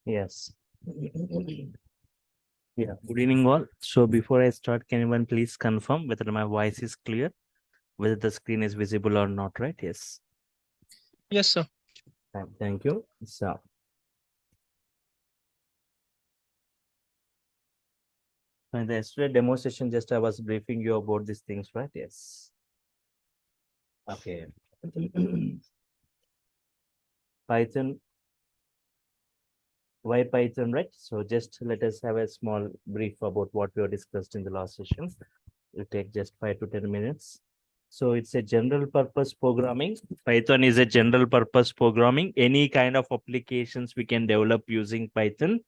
Yes. Yeah. Good evening, all. So before I start, can anyone please confirm whether my voice is clear, whether the screen is visible or not, right? Yes. Yes, sir. Thank you. So, in the yesterday demo session, just I was briefing you about these things, right? Yes. Okay. Python, why Python, right? So just let us have a small brief about what we have discussed in the last session. It'll take just 5 to 10 minutes. So it's a general purpose programming. Python is a general purpose programming. Any kind of applications we can develop using Python,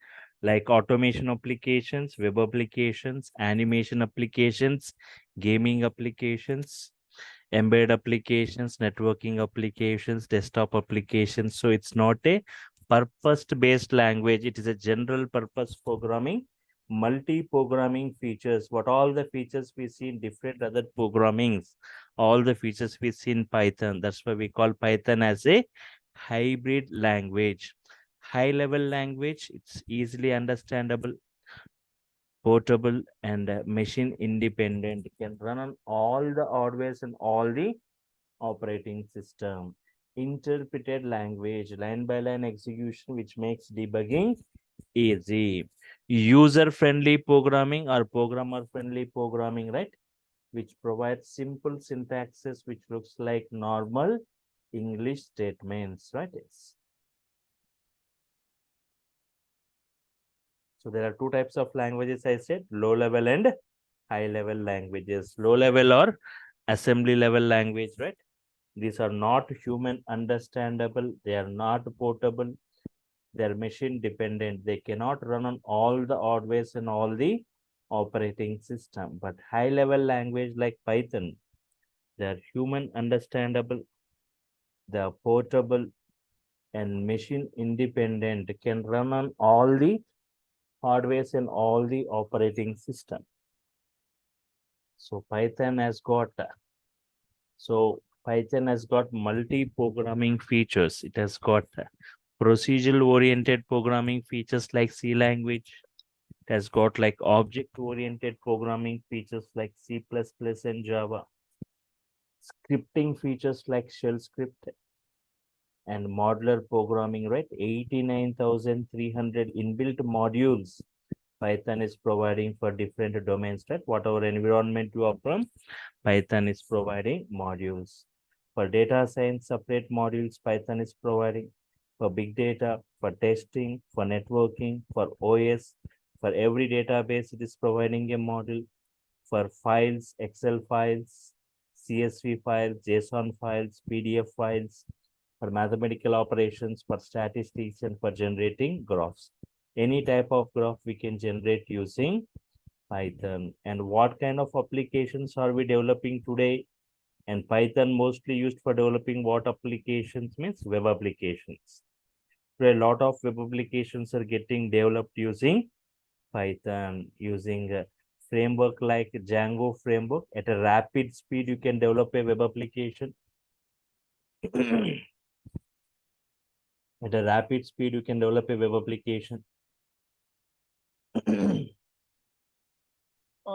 like automation applications, web applications, animation applications, gaming applications, embedded applications, networking applications, desktop applications. So it's not a purpose-based language. It is a general purpose programming, multi-programming features. What all the features we see in different other programmings, all the features we see in Python. That's why we call Python as a hybrid language. High-level language, it's easily understandable, portable, and machine independent. It can run on all the hardwares and all the operating system. Interpreted language, line by line execution, which makes debugging easy. User friendly programming or programmer friendly programming, right? Which provides simple syntaxes which looks like normal English statements, right? Yes. So there are two types of languages I said, low level and high level languages. Low level or assembly level language, right? These are not human understandable. They are not portable. They are machine dependent. They cannot run on all the hardwares and all the operating system. But high level language like Python, they are human understandable. They are portable and machine independent. Can run on all the hardwares and all the operating system. So Python has got multi-programming features. It has got procedural-oriented programming features like C language. It has got like object-oriented programming features like C++ and Java. Scripting features like shell script and modular programming, right? 89,300 inbuilt modules Python is providing for different domains, right? Whatever environment you are from, Python is providing modules. For data science, separate modules Python is providing. For big data, for testing, for networking, for OS, for every database, it is providing a module. For files, Excel files, CSV files, JSON files, PDF files, for mathematical operations, for statistics, and for generating graphs. Any type of graph we can generate using Python. And what kind of applications are we developing today? And Python mostly used for developing what applications means web applications. So a lot of web applications are getting developed using Python, using a framework like Django framework. At a rapid speed, you can develop a web application. At a rapid speed, you can develop a web application.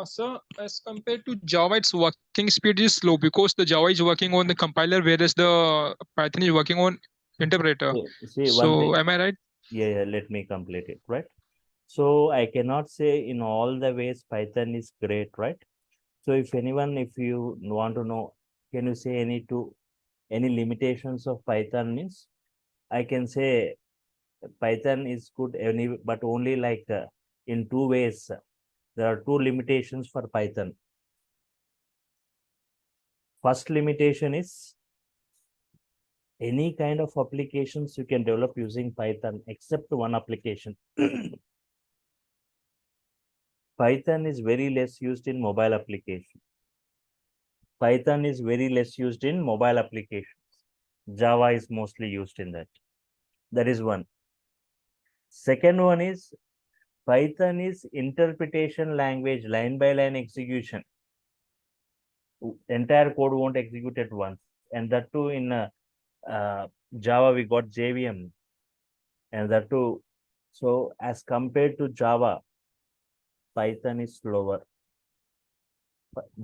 Sir, as compared to Java, its working speed is slow because the Java is working on the compiler, whereas the Python is working on interpreter. See, one So, thing, am I right? yeah, let me complete it, right? So I cannot say in all the ways Python is great, right? So if you want to know, can you say any limitations of Python means? I can say Python is good, but only like in two ways. There are two limitations for Python. First limitation is any kind of applications you can develop using Python except one application. Python is very less used in mobile applications. Python is very less used in mobile applications. Java is mostly used in that. That is one. Second one is Python is interpretation language, line by line execution. Entire code won't execute at once. And that too in Java, we got JVM. And that too So as compared to Java, Python is slower.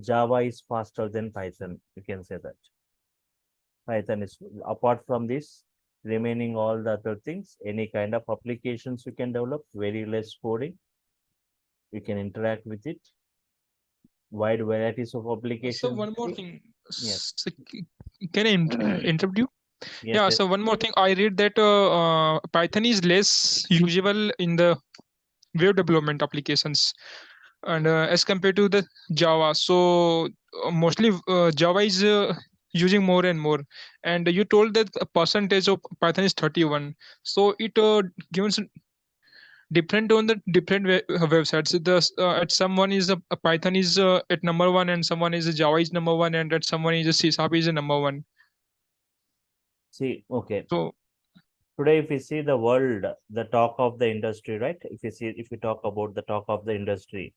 Java is faster than Python. You can say that. Python is, apart from this, remaining all the other things, any kind of applications you can develop, very less coding. You can interact with it. Wide varieties of So applications. one more thing, Yes. can I interrupt you? Yes, Yeah. yes. So one more thing, I read that Python is less usable in the web development applications, and as compared to the Java. So mostly Java is using more and more. And you told that a percentage of Python is 31. So it gives different on the different websites. At someone is a Python is at number one, and someone is a Java is number one, and at someone is a C Sharp is a number one. See, okay. So Today, if you see the world, the talk of the industry, right? If you talk about the talk of the industry,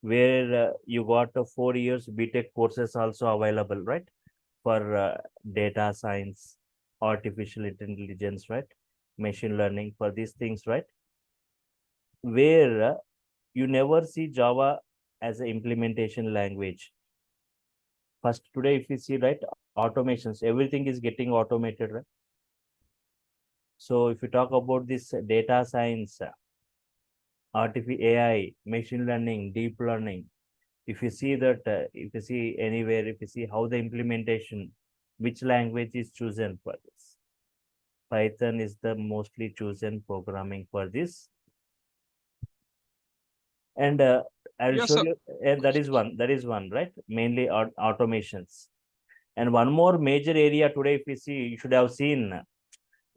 where you got 4 years BTech courses also available, right? For data science, artificial intelligence, right? Machine learning, for these things, right? Where you never see Java as an implementation language. First, today, if you see, right, automations, everything is getting automated, right? So if you talk about this data science, artificial AI, machine learning, deep learning, if you see that, if you see anywhere, if you see how the implementation, which language is chosen for this, Python is the mostly chosen programming for this. And I will yeah, show so you, that is one, right? Mainly automations. And one more major area today, if you see, you should have seen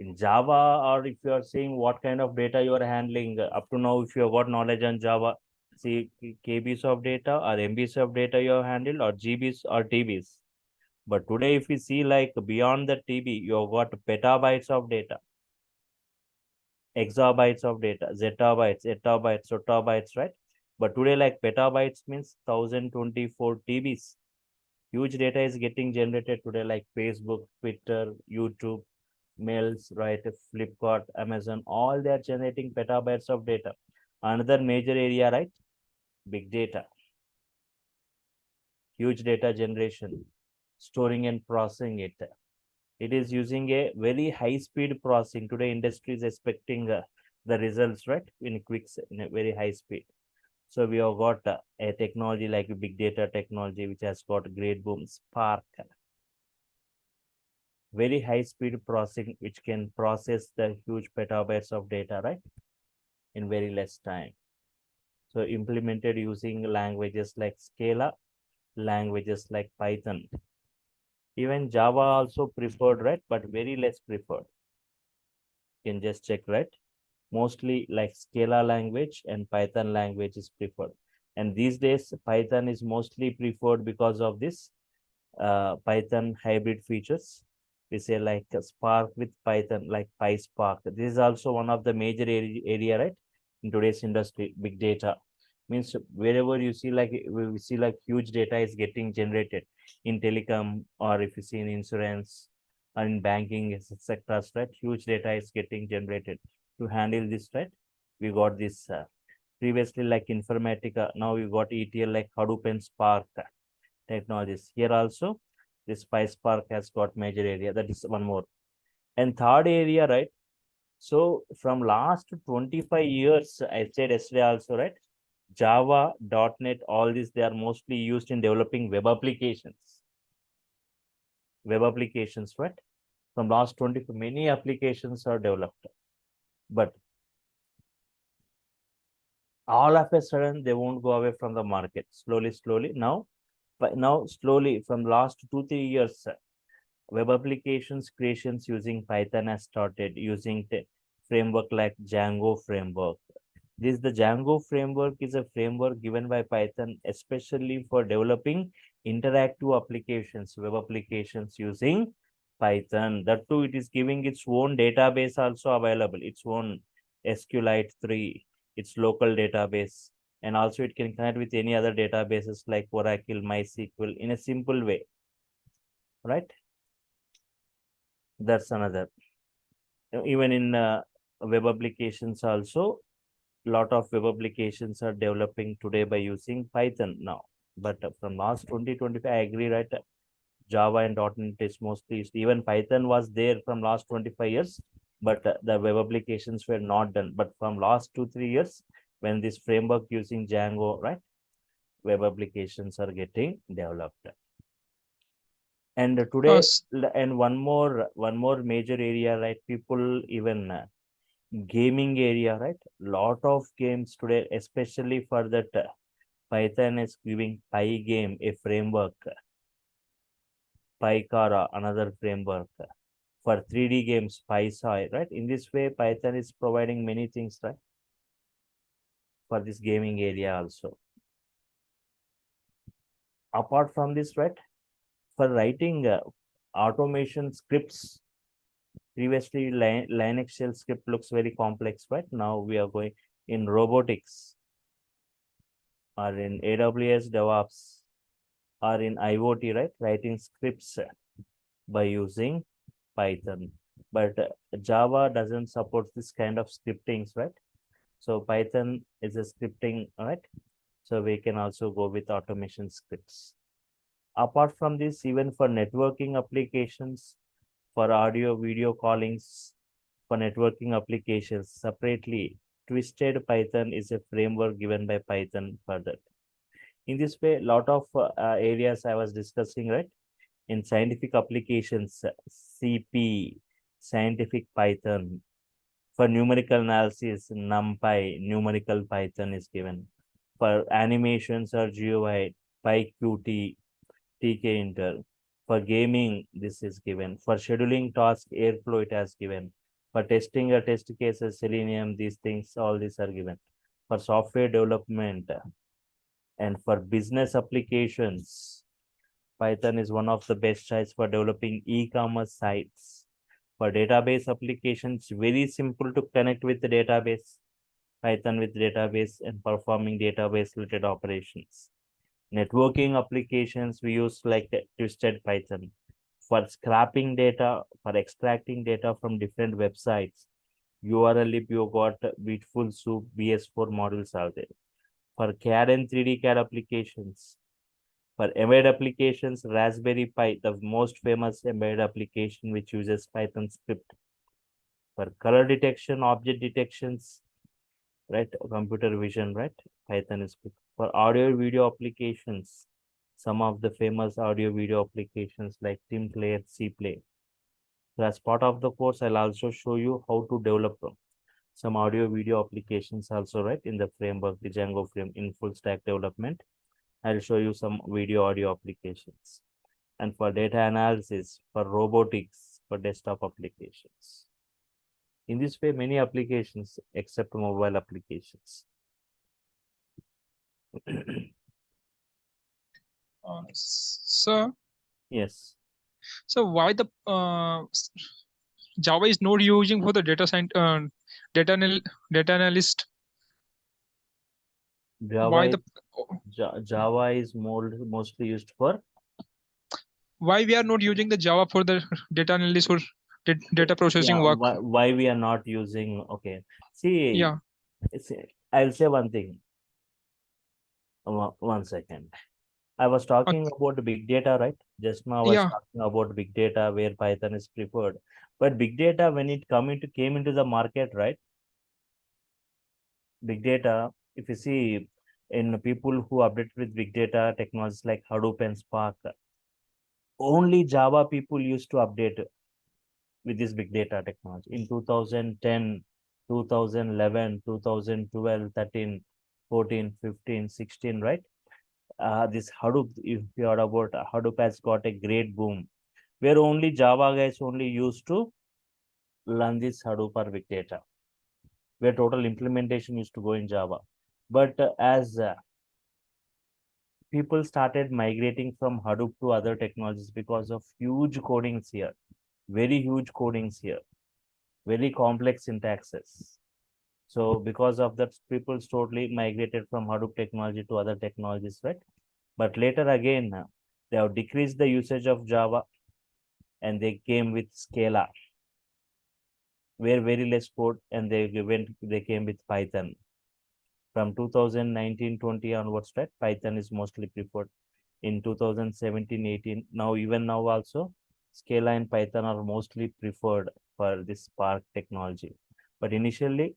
in Java, or if you are seeing what kind of data you are handling up to now, if you have got knowledge on Java, see KBs of data or MBs of data you have handled, or GBs or TBs. But today, if you see like beyond the TB, you have got petabytes of data, exabytes of data, zettabytes, etabytes, sotabytes, right? But today, like petabytes means 1024 TBs. Huge data is getting generated today, like Facebook, Twitter, YouTube, mails, right? Flipkart, Amazon, all they are generating petabytes of data. Another major area, right? Big data, huge data generation, storing and processing it. It is using a very high speed processing. Today, industry is expecting the results, right? In a very high speed. So we have got a technology like big data technology, which has got great boom, Spark, very high speed processing, which can process the huge petabytes of data, right? In very less time. So implemented using languages like Scala, languages like Python. Even Java also preferred, right? But very less preferred. You can just check, right? Mostly like Scala language and Python language is preferred. And these days, Python is mostly preferred because of this Python hybrid features. We say like Spark with Python, like PySpark. This is also one of the major area, right? In today's industry, big data means wherever you see like we see like huge data is getting generated in telecom, or if you see in insurance or in banking etc., right? Huge data is getting generated. To handle this, right? We got this previously like Informatica. Now we got ETL like Hadoop and Spark technologies. Here also, this PySpark has got major area. That is one more. And third area, right? So from last 25 years, I said yesterday also, right? Java, .NET, all these, they are mostly used in developing web applications. Web applications, right? From last 20, many applications are developed. But all of a sudden, they won't go away from the market. Slowly, now, but now slowly from last 2 3 years, web applications creations using Python has started using the framework like Django framework. This the Django framework is a framework given by Python, especially for developing interactive applications, web applications using Python. That too, it is giving its own database also available, its own SQLite 3, its local database, and also it can connect with any other databases like Oracle, MySQL in a simple way, right? That's another. Even in web applications also, lot of web applications are developing today by using Python now. But from last 2025, I agree, right? Java and .NET is mostly used. Even Python was there from last 25 years, but the web applications were not done. But from last 2-3 years, when this framework using Django, right, web applications are getting developed. And today, s- and one more major area, right? People even gaming area, right? Lot of games today, especially for that Python is giving Pygame a framework, PyCara another framework for 3D games, PySci, right? In this way, Python is providing many things, right? For this gaming area also. Apart from this, right? For writing automation scripts, previously Linux shell script looks very complex, right? Now we are going in robotics or in AWS DevOps or in IoT, right? Writing scripts by using Python. But Java doesn't support this kind of scriptings, right? So Python is a scripting, right? So we can also go with automation scripts. Apart from this, even for networking applications, for audio, video callings, for networking applications, separately, Twisted Python is a framework given by Python for that. In this way, lot of areas I was discussing, right? In scientific applications, CP, scientific Python. For numerical analysis, NumPy, numerical Python is given. For animations or GUI, PyQt, TK-Inter. For gaming, this is given. For scheduling task, Airflow, it has given. For testing or test cases, Selenium, these things, all these are given. For software development and for business applications, Python is one of the best choice for developing e-commerce sites. For database applications, very simple to connect with the database, Python with database and performing database related operations. Networking applications, we use like Twisted Python. For scraping data, for extracting data from different websites, URL lib, you got Beautiful Soup, BS4 modules are there. For CAD and 3D CAD applications, for embedded applications, Raspberry Pi, the most famous embedded application which uses Python script. For color detection, object detections, right? Computer vision, right? Python is good. For audio video applications, some of the famous audio video applications like TimPlay, CPlay. So as part of the course, I'll also show you how to develop some audio video applications also, right? In the framework, the Django frame in full stack development. I'll show you some video audio applications. And for data analysis, for robotics, for desktop applications. In this way, many applications except mobile applications. so Yes, so why the Java is not using for the data data analyst? Java Why is the Java is mostly used for why we are not using the Java for the data analysis or data processing work? why we are not using. Okay, see, Yeah, I'll say one thing. 1 second. I was talking okay, about big data, right? Just now I was yeah, talking about big data where Python is preferred. But big data, when it came into the market, right? Big data, if you see in people who update with big data technologies like Hadoop and Spark, only Java people used to update with this big data technology in 2010, 2011, 2012, 13, 14, 15, 16, right? This Hadoop, if you heard about Hadoop has got a great boom where only Java guys only used to learn this Hadoop or big data, where total implementation used to go in Java. But as people started migrating from Hadoop to other technologies because of huge codings here, very huge codings here, very complex syntaxes. So because of that, people totally migrated from Hadoop technology to other technologies, right? But later again, they have decreased the usage of Java and they came with Scala, where very less code, and they came with Python. From 2019-20 onwards, right? Python is mostly preferred. In 2017-18, now even now also, Scala and Python are mostly preferred for this Spark technology. But initially,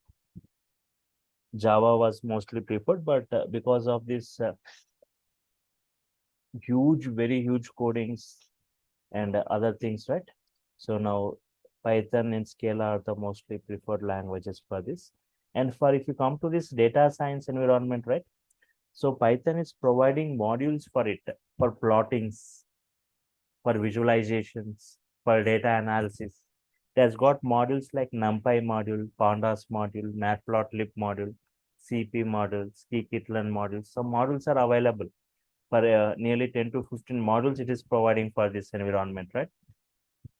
Java was mostly preferred, but because of this very huge codings and other things, right? So now Python and Scala are the mostly preferred languages for this. And for if you come to this data science environment, right? So Python is providing modules for it, for plottings, for visualizations, for data analysis. It has got modules like NumPy module, Pandas module, Matplotlib module, CP module, Scikit-learn module. Some modules are available for nearly 10 to 15 modules it is providing for this environment, right?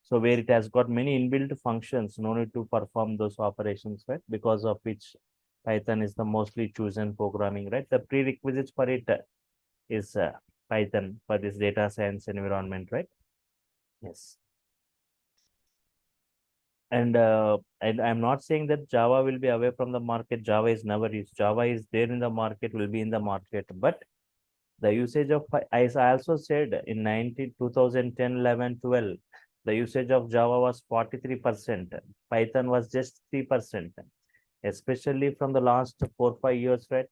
So where it has got many inbuilt functions, no need to perform those operations, right? Because of which Python is the mostly chosen programming, right? The prerequisites for it is Python for this data science environment, right? Yes. And I'm not saying that Java will be away from the market. Java is never used. Java is there in the market, will be in the market. But the usage of, as I also said, in 2010, 11, 12, the usage of Java was 43%. Python was just 3%, especially from the last 4 5 years, right?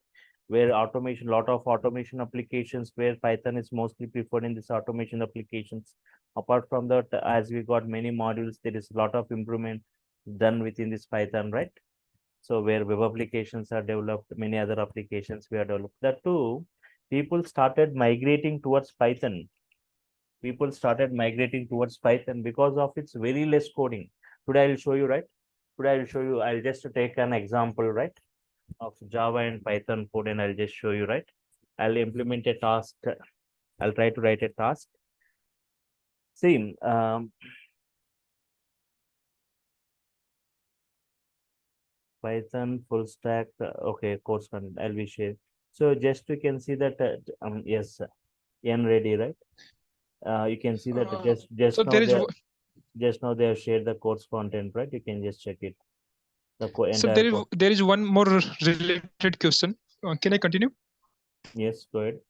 Where automation, lot of automation applications where Python is mostly preferred in this automation applications. Apart from that, as we got many modules, there is a lot of improvement done within this Python, right? So where web applications are developed, many other applications we are developed. That too, people started migrating towards Python. People started migrating towards Python because of its very less coding. Today I'll show you, right? Today I'll show you, I'll just take an example, right? Of Java and Python code, and I'll just show you, right? I'll implement a task. I'll try to write a task. See, Python full stack. Okay, course content. I'll be share. So just you can see that. Yes, N ready, right? You can see that So there is just now they have shared the course content, right? You can just check it. The so entire course. there is one more related question. Can I continue? Yes, go ahead.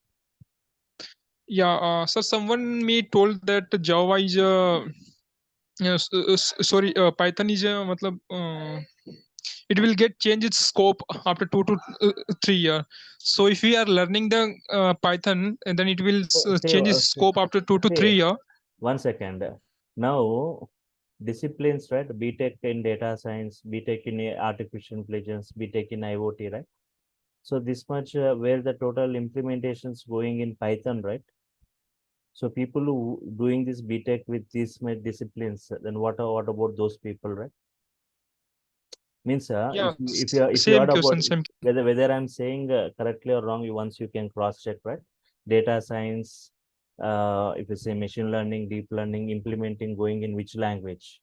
Yeah, so someone me told that Java is yes, sorry, Python is matlab, it will get change its scope after 2 to 3 years. So if we are learning the Python, and then it will change its scope after 2 to 3 years. 1 second. Now, disciplines, right? BTech in data science, BTech in artificial intelligence, BTech in IoT, right? So this much where the total implementations going in Python, right? So people who doing this BTech with these disciplines, then what about those people, right? Means Yeah, if you same heard about question, same. whether I'm saying correctly or wrong, once you can cross check, right? Data science, if you say machine learning, deep learning, implementing going in which language,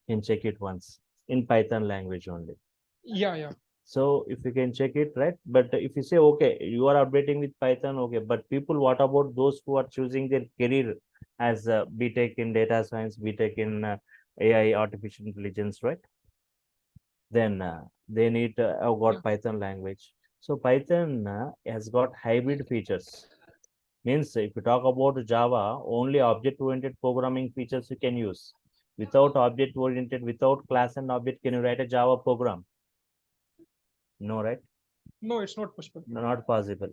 you can check it once in Python language only. Yeah. So if you can check it, right? But if you say, okay, you are updating with Python, okay, but people, what about those who are choosing their career as BTech in data science, BTech in AI, artificial intelligence, right? Then they need have got Yeah. Python language. So Python has got hybrid features. Means if you talk about Java, only object-oriented programming features you can use. Without object-oriented, without class and object, can you write a Java program? No, right? No, it's not possible. Not possible.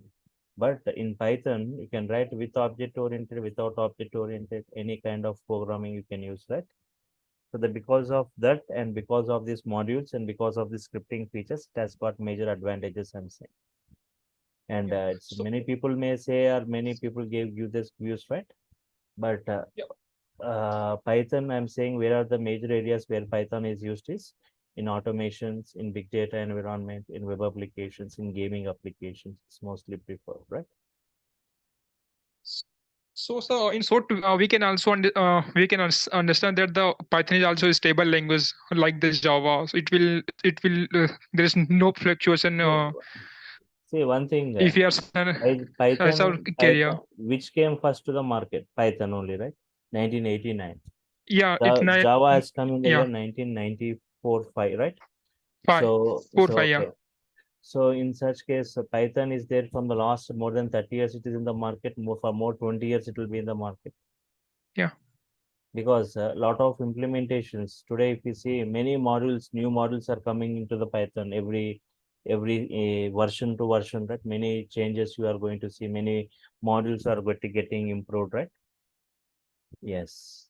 But in Python, you can write with object-oriented, without object-oriented, any kind of programming you can use, right? So that because of that and because of these modules and because of the scripting features, it has got major advantages, I'm saying. And Yeah. it's many people may say, or many people gave you this views, right? But Python, I'm saying, where are the major areas where Python is used is in automations, in big data environment, in web applications, in gaming applications. It's mostly preferred, right? So in short, we can also understand that the Python is also a stable language like this Java. So there is no fluctuation. See one thing, If we are as our career. which came first to the market? Python only, right? 1989. Yeah, The Java has come in the year yeah, 1994, 5, right? five, So, 4, 5, yeah. okay. So in such case, Python is there from the last more than 30 years. It is in the market. For more 20 years, it will be in the market. Yeah. Because a lot of implementations today, if you see many modules, new modules are coming into the Python every version to version, right? Many changes you are going to see. Many modules are getting improved, right? Yes.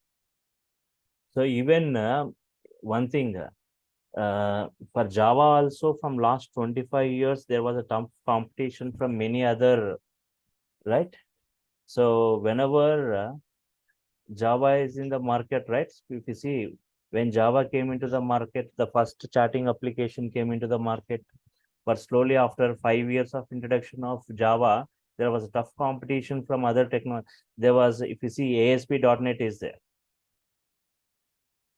So even one thing. For Java also from last 25 years, there was a tough competition from many other, right? So whenever Java is in the market, right? If you see, when Java came into the market, the first chatting application came into the market. But slowly after 5 years of introduction of Java, there was a tough competition from other technology. There was, if you see, ASP.NET is there.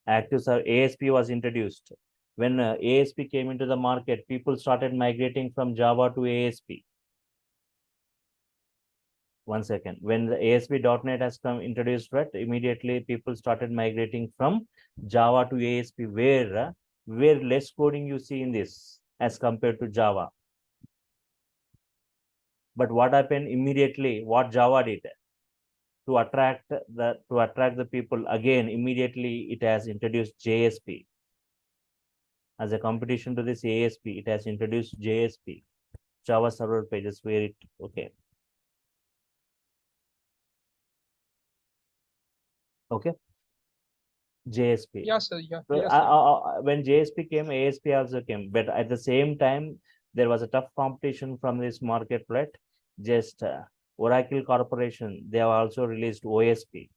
ASP was introduced. When ASP came into the market, people started migrating from Java to ASP. One second. When the ASP.NET has come introduced, right, immediately people started migrating from Java to ASP, where less coding you see in this as compared to Java. But what happened immediately? What Java did to attract the people again? Immediately, it has introduced JSP as a competition to this ASP. It has introduced JSP, Java Server Pages, where it okay. JSP. Yeah, sir. Yeah. So Yes, sir. when JSP came, ASP also came, but at the same time, there was a tough competition from this market, right? Just Oracle Corporation, they have also released OSP.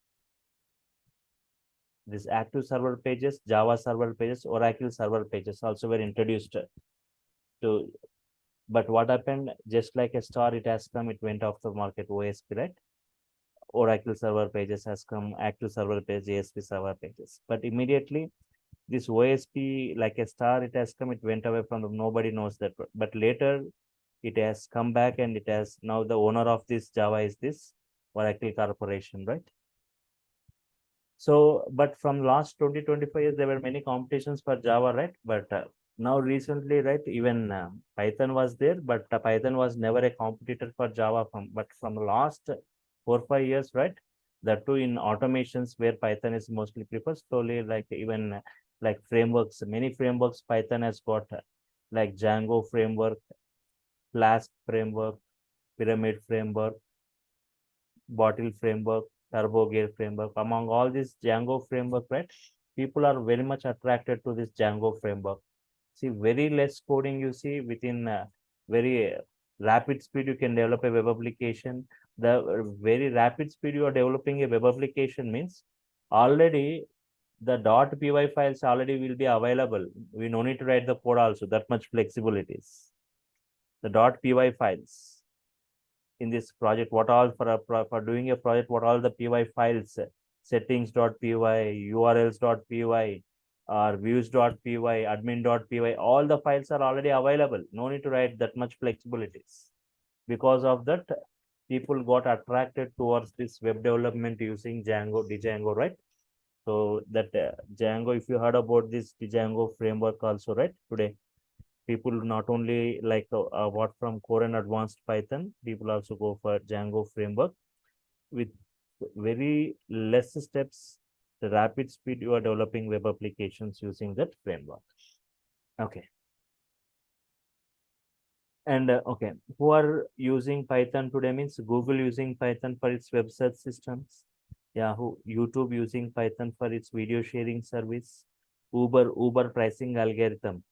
This active server pages, Java server pages, Oracle server pages also were introduced to. But what happened? Just like a star, it has come, it went off the market, OSP, right? Oracle server pages has come, active server page, JSP server pages. But immediately, this OSP, like a star, it has come, it went away from them. Nobody knows that. But later, it has come back, and it has now the owner of this Java is this Oracle Corporation, right? So, but from last 20-25 years, there were many competitions for Java, right? But now recently, right, even Python was there, but Python was never a competitor for Java. But from the last 4-5 years, right, that too in automations where Python is mostly preferred. Slowly, like even like frameworks, many frameworks Python has got, like Django framework, Flask framework, Pyramid framework, Bottle framework, Turbo Gear framework. Among all these Django framework, right? People are very much attracted to this Django framework. See, very less coding you see within very rapid speed you can develop a web application. The very rapid speed you are developing a web application means already the .py files already will be available. We no need to write the code also. That much flexible it is. The .py files in this project, what all for doing a project, what all the py files, settings.py, urls.py, or views.py, admin.py, all the files are already available. No need to write that much flexibilities. Because of that, people got attracted towards this web development using Django, right? So that Django, if you heard about this Django framework also, right? Today, people not only like what from core and advanced Python, people also go for Django framework with very less steps, the rapid speed you are developing web applications using that framework. Okay. And okay, who are using Python today means Google using Python for its web search systems. Yahoo, YouTube using Python for its video sharing service. Uber pricing algorithm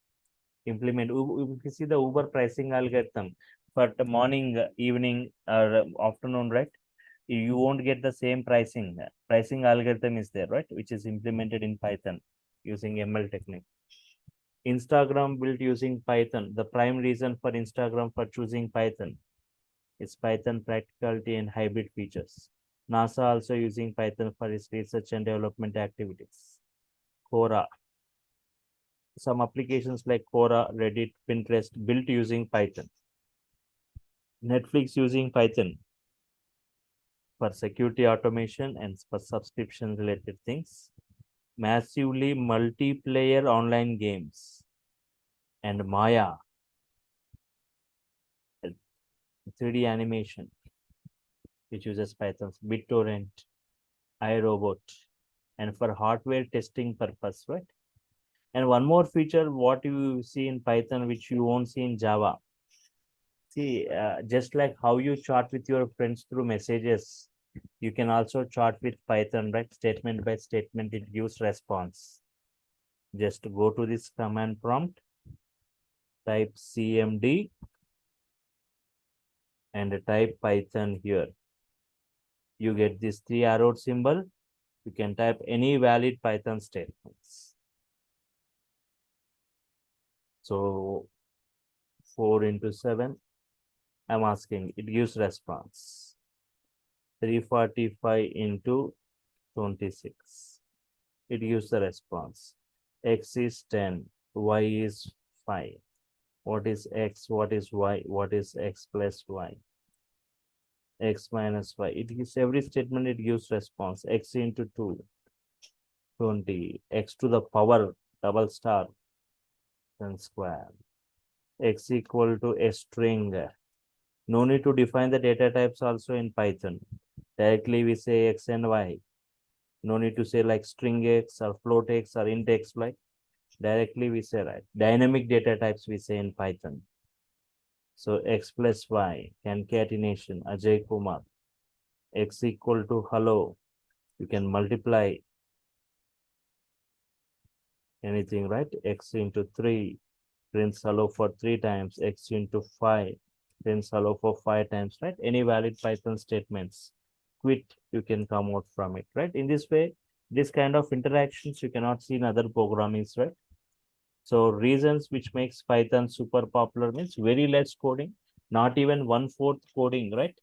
implement. If you see the Uber pricing algorithm for the morning, evening, or afternoon, right? You won't get the same pricing. Pricing algorithm is there, right? Which is implemented in Python using ML technique. Instagram built using Python. The prime reason for Instagram for choosing Python is Python practicality and hybrid features. NASA also using Python for its research and development activities. Quora, some applications like Quora, Reddit, Pinterest built using Python. Netflix using Python for security automation and for subscription related things. Massively multiplayer online games. And Maya, 3D animation, which uses Python, BitTorrent, iRobot, and for hardware testing purpose, right? And one more feature, what you see in Python, which you won't see in Java. See, just like how you chat with your friends through messages, you can also chat with Python, right? Statement by statement, it gives response. Just go to this command prompt, type cmd, and type Python here. You get this 3 arrow symbol. You can type any valid Python statements. So 4 into 7, I'm asking, it gives response. 345 into 26. It gives the response. X is 10, Y is 5. What is X? What is Y? What is X plus Y? X minus Y. It gives every statement, it gives response. X into 2, 20. X to the power, double star, 10 square. X equal to a string. No need to define the data types also in Python. Directly we say X and Y. No need to say like string X or float X or int X, like directly we say, right? Dynamic data types we say in Python. So X plus Y, concatenation, Ajay Kumar. X equal to hello. You can multiply anything, right? X into 3 prints hello for 3 times. X into 5 prints hello for 5 times, right? Any valid Python statements. Quit, you can come out from it, right? In this way, this kind of interactions you cannot see in other programmings, right? So reasons which makes Python super popular means very less coding, not even 1/4 coding, right?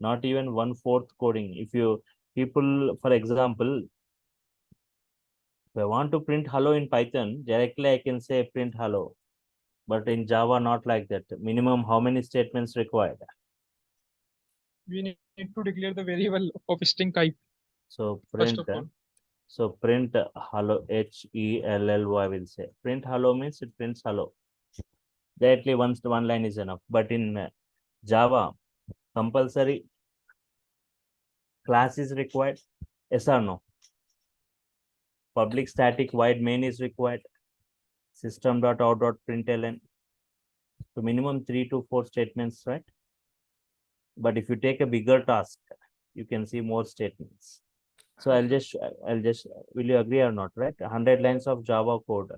Not even 1/4 coding. If you people, for example, if I want to print hello in Python, directly I can say print hello. But in Java, not like that. Minimum how many statements required? We need to declare the variable of string type So first print, of all. so print hello, HELLY will say. Print hello means it prints hello. Directly once one line is enough. But in Java, compulsory class is required. Yes or no? Public static void main is required. System.out.println. So minimum 3 to 4 statements, right? But if you take a bigger task, you can see more statements. So I'll just, will you agree or not, right? 100 lines of Java code,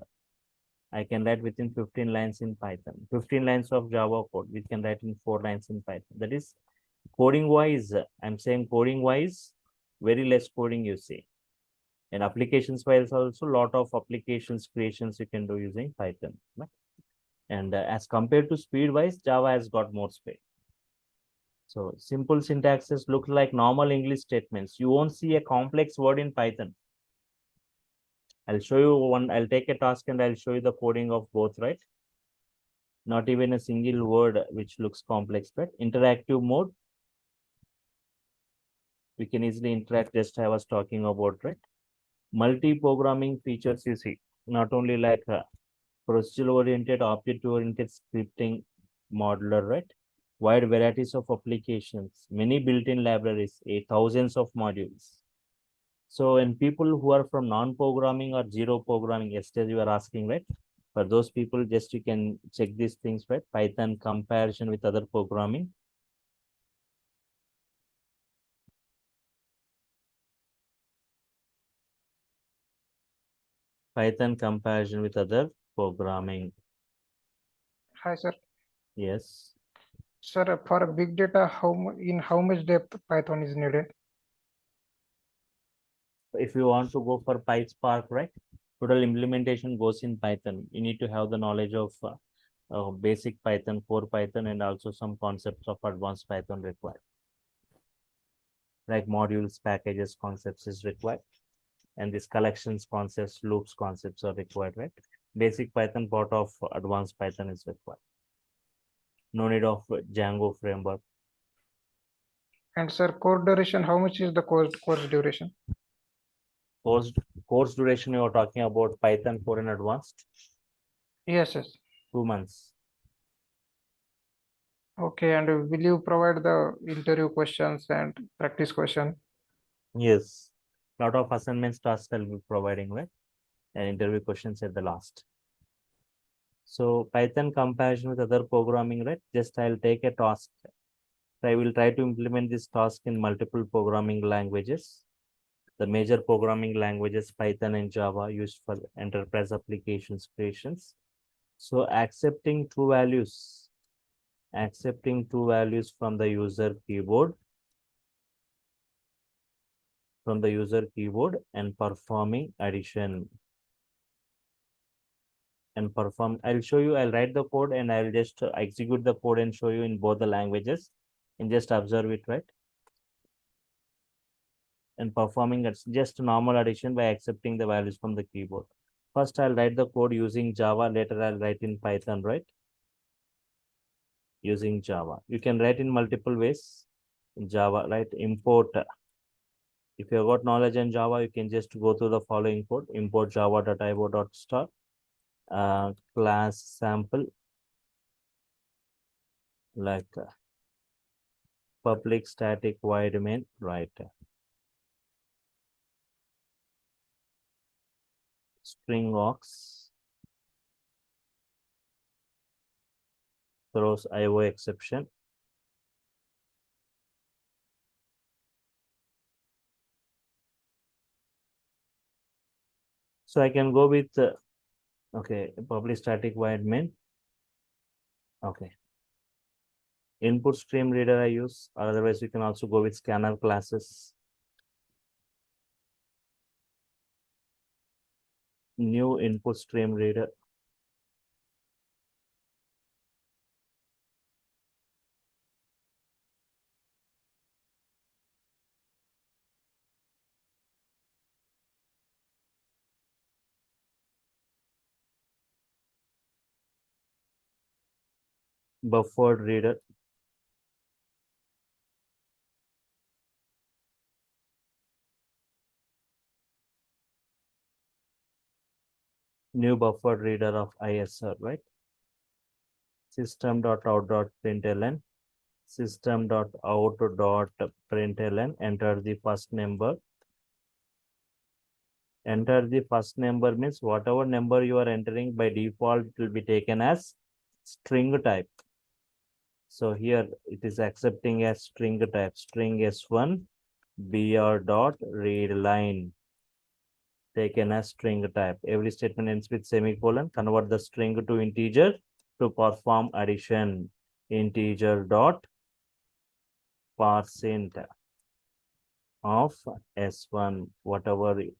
I can write within 15 lines in Python. 15 lines of Java code, we can write in 4 lines in Python. That is coding wise, I'm saying coding wise, very less coding you see. And applications wise also, lot of applications creations you can do using Python. Right? And as compared to speed wise, Java has got more speed. So simple syntaxes look like normal English statements. You won't see a complex word in Python. I'll show you one, I'll take a task and I'll show you the coding of both, right? Not even a single word which looks complex, right? Interactive mode. We can easily interact, just I was talking about, right? Multi-programming features you see, not only like procedural-oriented, object-oriented scripting, modular, right? Wide varieties of applications, many built-in libraries, thousands of modules. So, and people who are from non-programming or zero programming, yesterday you were asking, right? For those people, just you can check these things, right? Python comparison with other programming. Python comparison with other programming. Hi, sir. Yes. Sir, for big data, in how much depth Python is needed? If you want to go for PySpark, right? Total implementation goes in Python. You need to have the knowledge of basic Python, core Python, and also some concepts of advanced Python required. Like modules, packages, concepts is required. And these collections, concepts, loops, concepts are required, right? Basic Python part of advanced Python is required. No need of Django framework. And sir, course duration, how much is the course duration? Course duration, you are talking about Python core and advanced? Yes, yes. 2 months. Okay, and will you provide the interview questions and practice question? Yes, lot of assignments tasks I'll be providing, right? And interview questions at the last. So Python comparison with other programming, right? Just I'll take a task. I will try to implement this task in multiple programming languages. The major programming languages, Python and Java, used for enterprise applications creations. So accepting two values from the user keyboard, and performing addition. I'll show you, I'll write the code and I'll just execute the code and show you in both the languages and just observe it, right? And performing it's just normal addition by accepting the values from the keyboard. First, I'll write the code using Java, later I'll write in Python, right? Using Java. You can write in multiple ways in Java, right? Import. If you have got knowledge in Java, you can just go through the following code, import java.io.star class sample, like public static void main, right? String aux throws IO exception. So I can go with okay, public static void main. Okay. Input stream reader I use, or otherwise you can also go with scanner classes. New input stream reader. Buffered reader. New buffered reader of ISR, right? System.out.println. System.out.println. Enter the first number. Enter the first number means whatever number you are entering by default it will be taken as string type. So here it is accepting as string type, string S1 br dot read line, taken as string type. Every statement ends with semicolon. Convert the string to integer to perform addition. Integer dot percent of S1, whatever it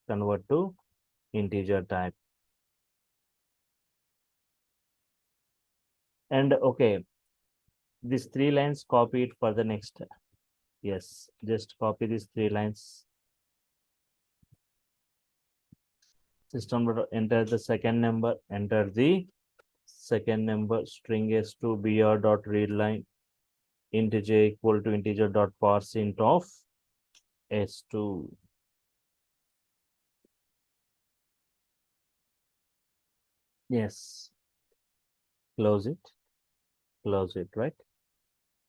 convert to integer type. And okay, these 3 lines, copy it for the next. Yes, just copy these 3 lines. System dot enter the second number, enter the second number, string S2 br dot read line, integer equal to integer dot parseInt of S2. Yes. Close it, right?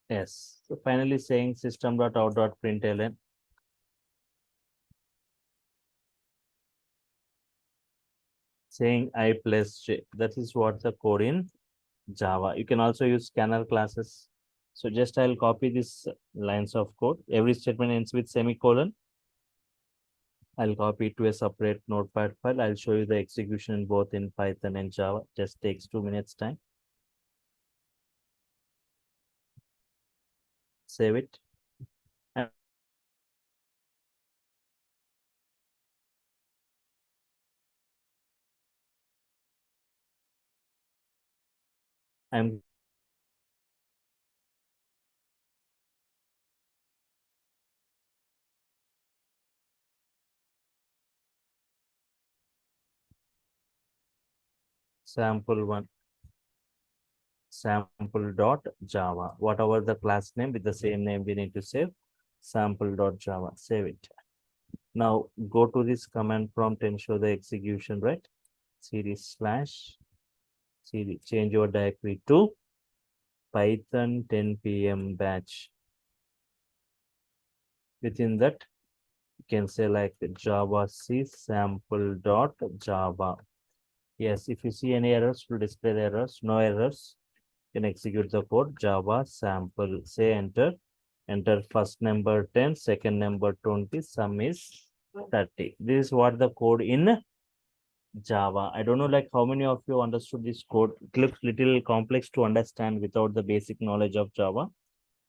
Yes. So finally saying system.out.println. Saying I plus j. That is what the code in Java. You can also use scanner classes. So just I'll copy these lines of code. Every statement ends with semicolon. I'll copy it to a separate notepad file. I'll show you the execution both in Python and Java. Just takes 2 minutes time. Save it. I'm sample1 sample.java, whatever the class name with the same name we need to save, sample.java. Save it. Now go to this command prompt and show the execution, right? cd/cd, change your directory to Python 10 p.m. batch. Within that, you can say like Java C sample dot Java. Yes, if you see any errors, to display the errors. No errors, you can execute the code Java sample. Say enter. Enter first number 10, second number 20, sum is 30. This is what the code in Java. I don't know like how many of you understood this code. It looks little complex to understand without the basic knowledge of Java.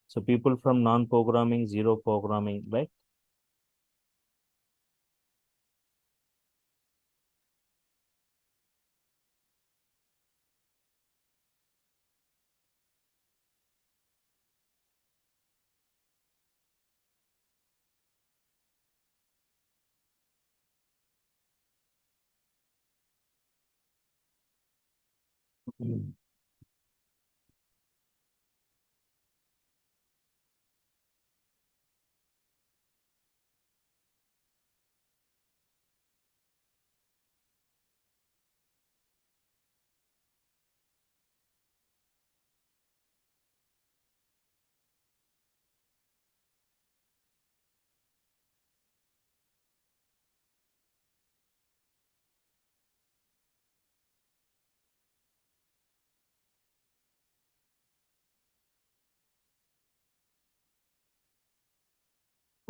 So people from non-programming, zero programming, right?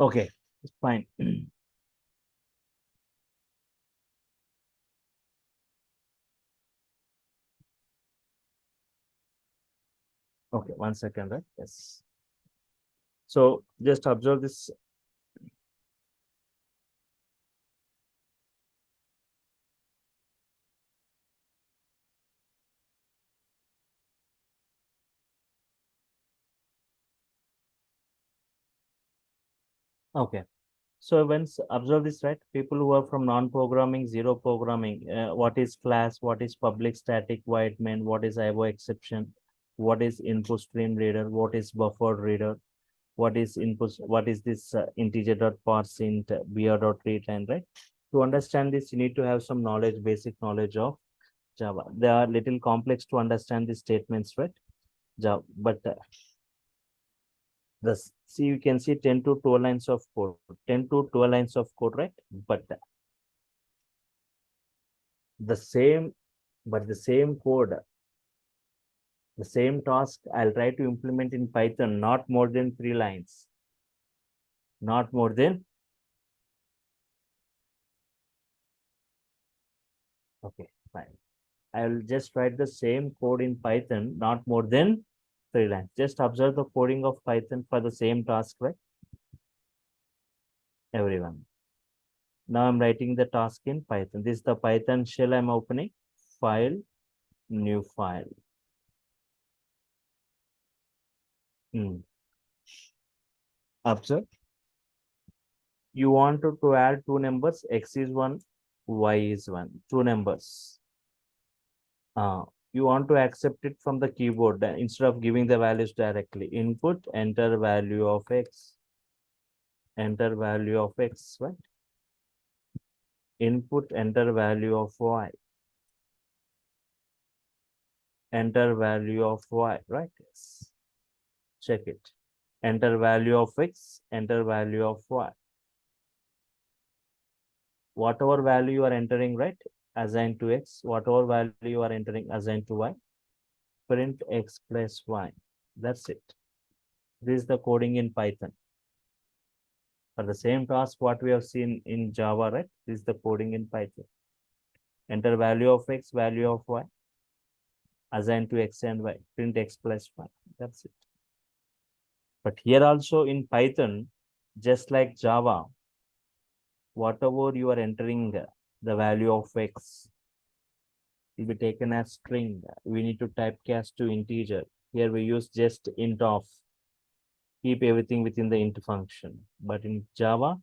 Okay, fine. Okay, 1 second, right? Yes. So just observe this. Okay. So once observe this, right? People who are from non-programming, zero programming, what is class, what is public static void main, what is IO exception, what is input stream reader, what is buffer reader, what is input, what is this integer dot parse int, br dot read line, right? To understand this, you need to have some knowledge, basic knowledge of Java. They are little complex to understand the statements, right? Java, but this see you can see 10 to 12 lines of code, 10 to 12 lines of code, right? But the same, but the same code, the same task, I'll try to implement in Python, not more than 3 lines, not more than. Okay, fine. I'll just write the same code in Python, not more than 3 lines. Just observe the coding of Python for the same task, right? Everyone. Now I'm writing the task in Python. This is the Python shell I'm opening. File, new file. Observe. You want to add two numbers, x is 1, y is 1, two numbers. You want to accept it from the keyboard instead of giving the values directly. Input, enter value of x, enter value of x, right? Input, enter value of y, enter value of y, right? Yes. Check it. Enter value of x, enter value of y. Whatever value you are entering, right? Assigned to x, whatever value you are entering assigned to y. Print x plus y. That's it. This is the coding in Python. For the same task, what we have seen in Java, right? This is the coding in Python. Enter value of x, value of y, assigned to x and y. Print x plus y. That's it. But here also in Python, just like Java, whatever you are entering the value of x will be taken as string. We need to typecast to integer. Here we use just int of. Keep everything within the int function. But in Java,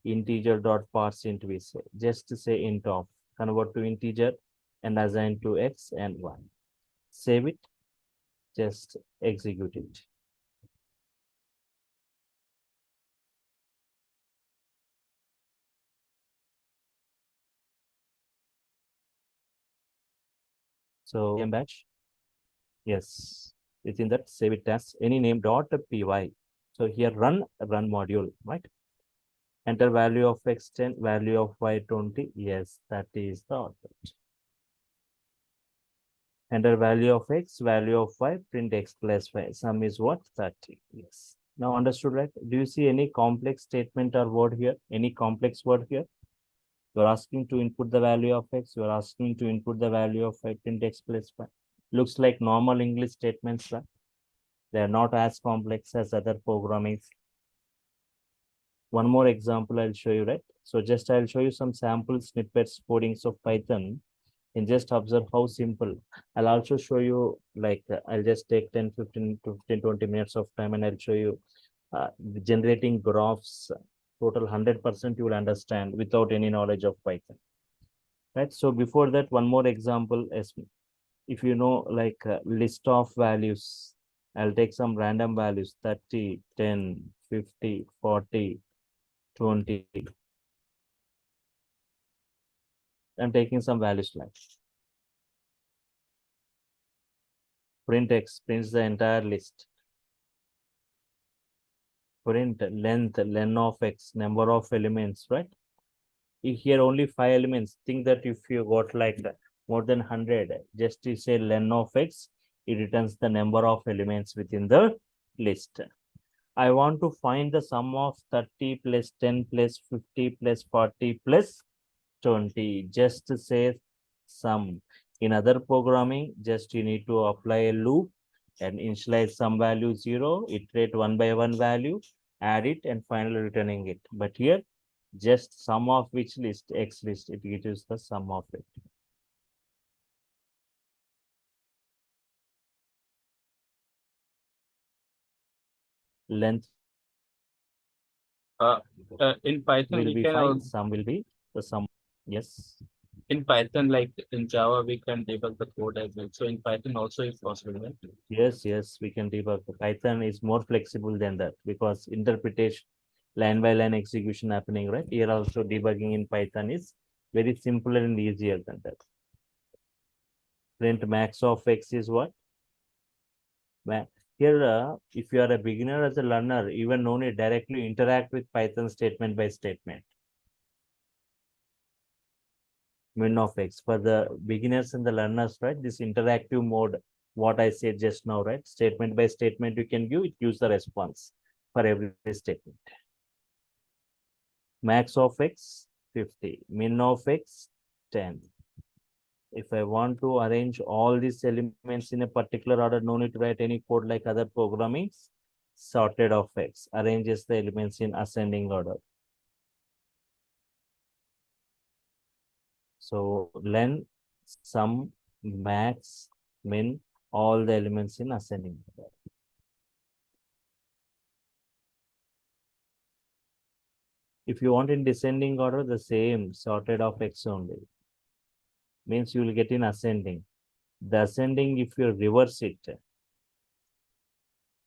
integer dot parse int we say. Just to say int of. Convert to integer and assign to x and y. Save it. Just execute it. So batch. Yes. Within that, save it as any name dot py. So here run module, right? Enter value of x 10, value of y 20. Yes, that is the output. Enter value of x, value of y, print x plus y. Sum is what? 30. Yes. Now understood, right? Do you see any complex statement or word here? Any complex word here? You're asking to input the value of x. You're asking to input the value of y, print x plus y. Looks like normal English statements, right? They are not as complex as other programming. One more example I'll show you, right? So just I'll show you some sample snippets codings of Python and just observe how simple. I'll also show you like I'll just take 10, 15 to 15, 20 minutes of time and I'll show you generating graphs. Total 100% you will understand without any knowledge of Python. Right. So before that, one more example is if you know like list of values, I'll take some random values 30, 10, 50, 40, 20. I'm taking some values like print x prints the entire list. Print length, len of x, number of elements, right? Here only 5 elements. Think that if you got like more than 100, just to say len of x, it returns the number of elements within the list. I want to find the sum of 30 plus 10 plus 50 plus 40 plus 20. Just to say sum. In other programming, just you need to apply a loop and initialize some value 0, iterate one by one value, add it, and finally returning it. But here, just sum of which list, X list, it gives the sum of it. Length In Python, will we be can 5, sum will be the sum. Yes. in Python, like in Java, we can debug the code as well. So in Python also is possible, right? Yes, we can debug. Python is more flexible than that because interpretation, line by line execution happening, right? Here also debugging in Python is very simpler and easier than that. Print max of x is what? Here, if you are a beginner as a learner, even no need directly interact with Python statement by statement. Min of x for the beginners and the learners, right? This interactive mode, what I said just now, right? Statement by statement you can give, it gives the response for every statement. Max of x 50, min of x 10. If I want to arrange all these elements in a particular order, no need to write any code like other programming. Sorted of x arranges the elements in ascending order. So len, sum, max, min, all the elements in ascending order. If you want in descending order, the same sorted of x only. Means you will get in ascending. The ascending, if you reverse it,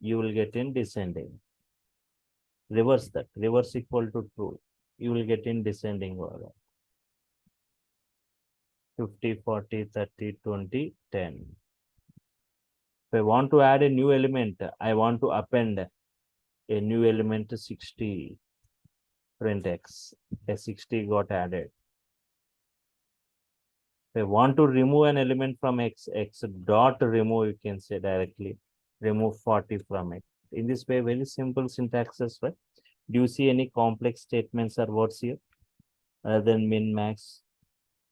you will get in descending. Reverse that. Reverse equal to true. You will get in descending order. 50, 40, 30, 20, 10. If I want to add a new element, I want to append a new element to 60. Print x. A 60 got added. If I want to remove an element from x, x dot remove, you can say directly, remove 40 from it. In this way, very simple syntaxes, right? Do you see any complex statements or words here? Other than min, max,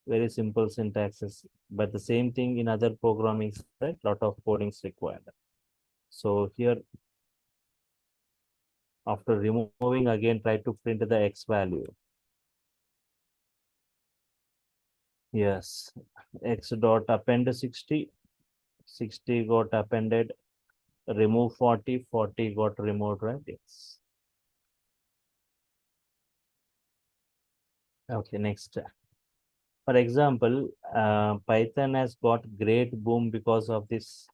very simple syntaxes. But the same thing in other programming, right? Lot of codings required. So here, after removing again, try to print the x value. Yes, x dot append 60, 60 got appended, remove 40, 40 got removed, right? Yes. Okay, next. For example, Python has got great boom because of this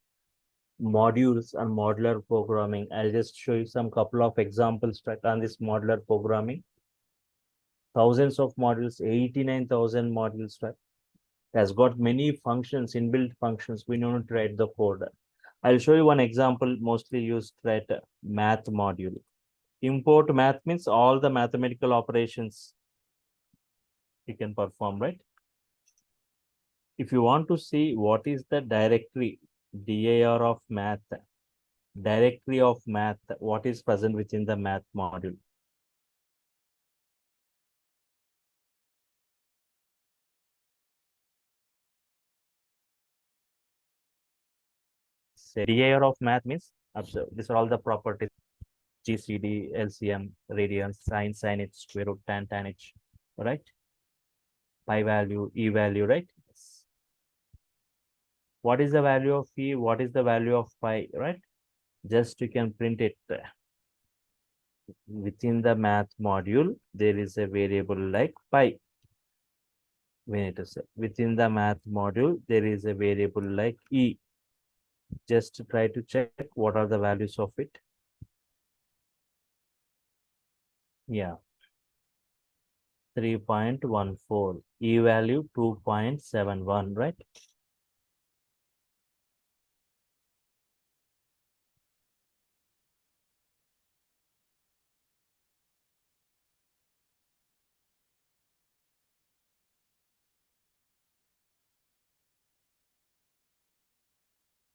modules and modular programming. I'll just show you some couple of examples on this modular programming. Thousands of modules, 89,000 modules, right? Has got many functions, inbuilt functions. We don't write the code. I'll show you one example mostly used, right? Math module. Import math means all the mathematical operations you can perform, right? If you want to see what is the directory, DAR of math, directory of math, what is present within the math module. Say DAR of math means, observe, these are all the properties, GCD, LCM, radians, sin h, square root, tan h, right? Pi value, E value, right? What is the value of E? What is the value of pi, right? Just you can print it. Within the math module, there is a variable like pi. We need to say within the math module, there is a variable like E. Just try to check what are the values of it. Yeah. 3.14, E value 2.71, right?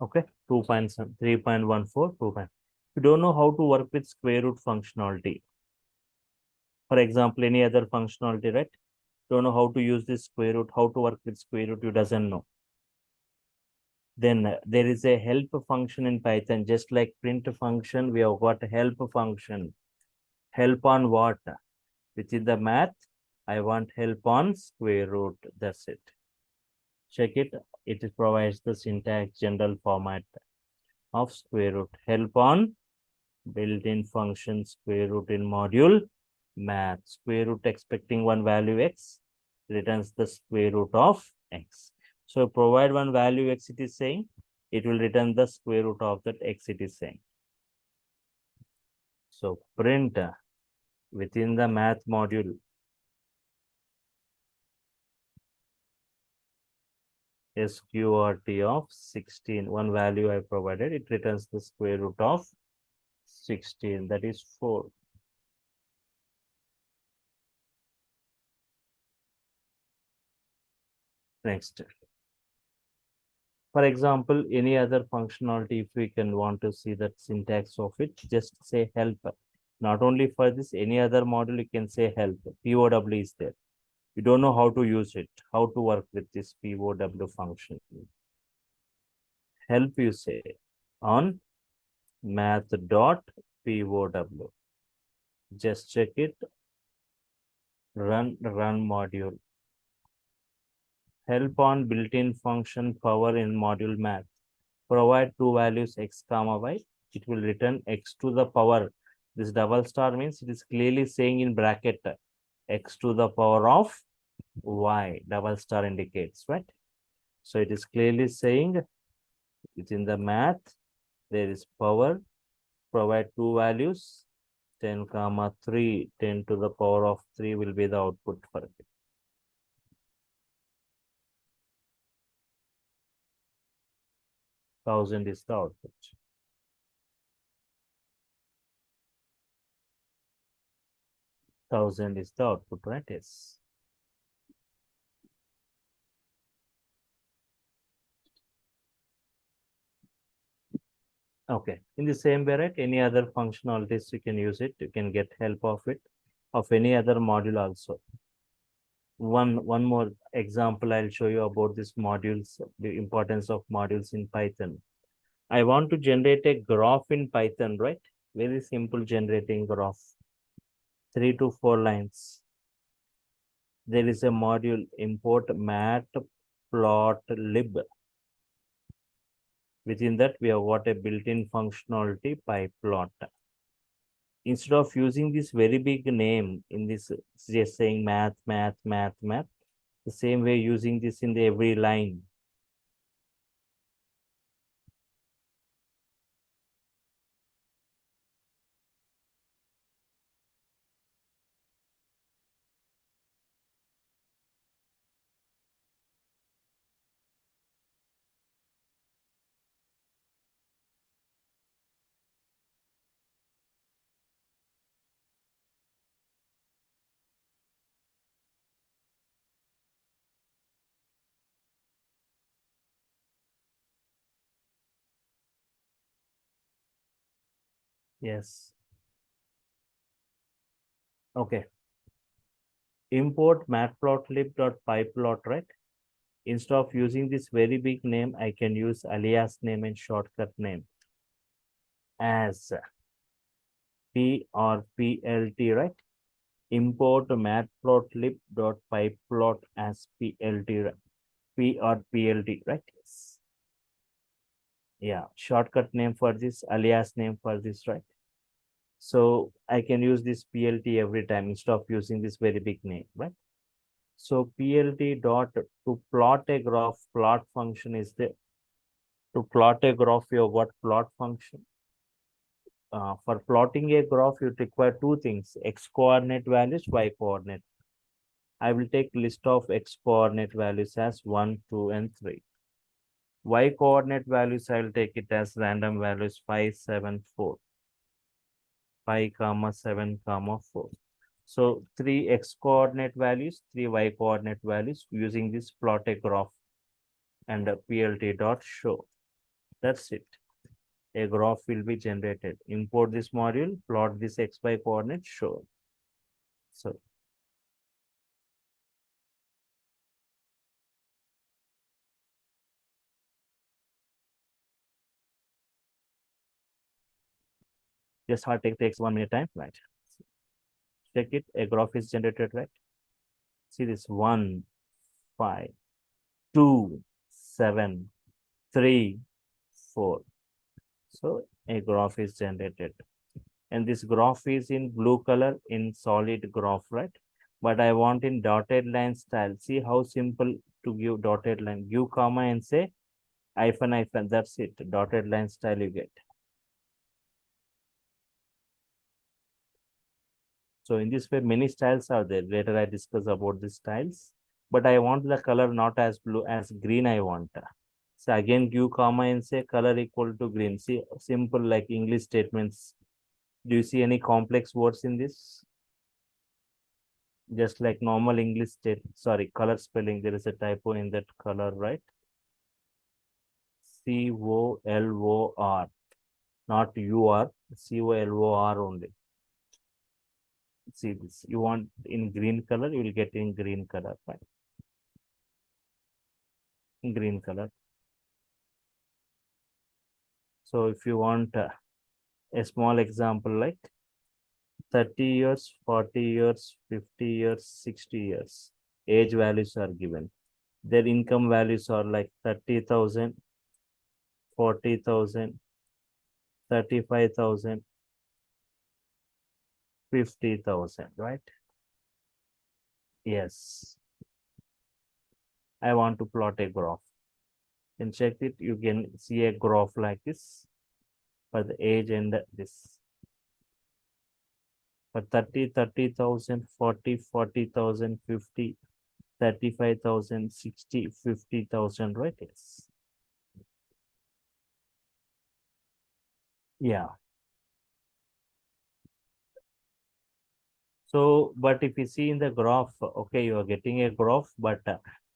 Okay, 3.14, 2. You don't know how to work with square root functionality. For example, any other functionality, right? Don't know how to use this square root, how to work with square root, you doesn't know. Then there is a help function in Python, just like print function, we have got help function. Help on what? Within the math, I want help on square root, that's it. Check it, it provides the syntax general format of square root. Help on built-in function square root in module math. Square root expecting one value x returns the square root of x. So provide one value x, it is saying it will return the square root of that x, it is saying. So print within the math module sqrt of 16, one value I provided, it returns the square root of 16, that is 4. Next. For example, any other functionality, if we can want to see that syntax of it, just say help. Not only for this, any other module, you can say help. POW is there. You don't know how to use it, how to work with this POW function. Help you say on math.pow. Just check it. Run module. Help on built-in function power in module math. Provide two values x comma y. It will return x to the power. This double star means it is clearly saying in bracket x to the power of y. Double star indicates, right? So it is clearly saying within the math, there is power. Provide two values, 10 comma 3, 10 to the power of 3 will be the output for it. Thousand is the output. 1000 is the output, right? Yes. Okay. In the same way, right? Any other functionalities you can use it. You can get help of it, of any other module also. One more example I'll show you about this modules, the importance of modules in Python. I want to generate a graph in Python, right? Very simple generating graph. 3 to 4 lines. There is a module import matplotlib. Within that, we have got a built-in functionality pyplot. Instead of using this very big name in this, just saying math, the same way using this in the every line. Yes. Okay. Import matplotlib.pyplot, right? Instead of using this very big name, I can use alias name and shortcut name as P or PLT, right? Import matplotlib.pyplot as PLT, right? P or PLT, right? Yes. Yeah, shortcut name for this, alias name for this, right? So I can use this PLT every time instead of using this very big name, right? So PLT dot to plot a graph, plot function is the to plot a graph, your what plot function? For plotting a graph, you require two things, x coordinate values, y coordinate. I will take list of x coordinate values as 1, 2, and 3. Y coordinate values, I will take it as random values 5, 7, 4. 5, 7, 4. So 3 x coordinate values, 3 y coordinate values using this plot a graph and a PLT dot show. That's it. A graph will be generated. Import this module, plot this xy coordinate, show. So just hard take takes 1 minute time, right? Check it, a graph is generated, right? See this 1, 5, 2, 7, 3, 4. So a graph is generated. And this graph is in blue color in solid graph, right? But I want in dotted line style. See how simple to give dotted line. Give comma and say hyphen hyphen. That's it. Dotted line style you get. So in this way, many styles are there. Later I discuss about the styles. But I want the color not as blue as green I want. So again give comma and say color equal to green. See simple like English statements. Do you see any complex words in this? Just like normal English state, sorry, color spelling, there is a typo in that color, right? COLOR, not UR, COLOR only. See this, you want in green color, you will get in green color, right? In green color. So if you want a small example like 30 years, 40 years, 50 years, 60 years, age values are given. Their income values are like 30,000, 40,000, 35,000, 50,000, right? Yes. I want to plot a graph. And check it, you can see a graph like this for the age and this. For 30, 30,000, 40, 40,000, 50, 35,000, 60, 50,000, right? Yes. Yeah. So, but if you see in the graph, okay, you are getting a graph, but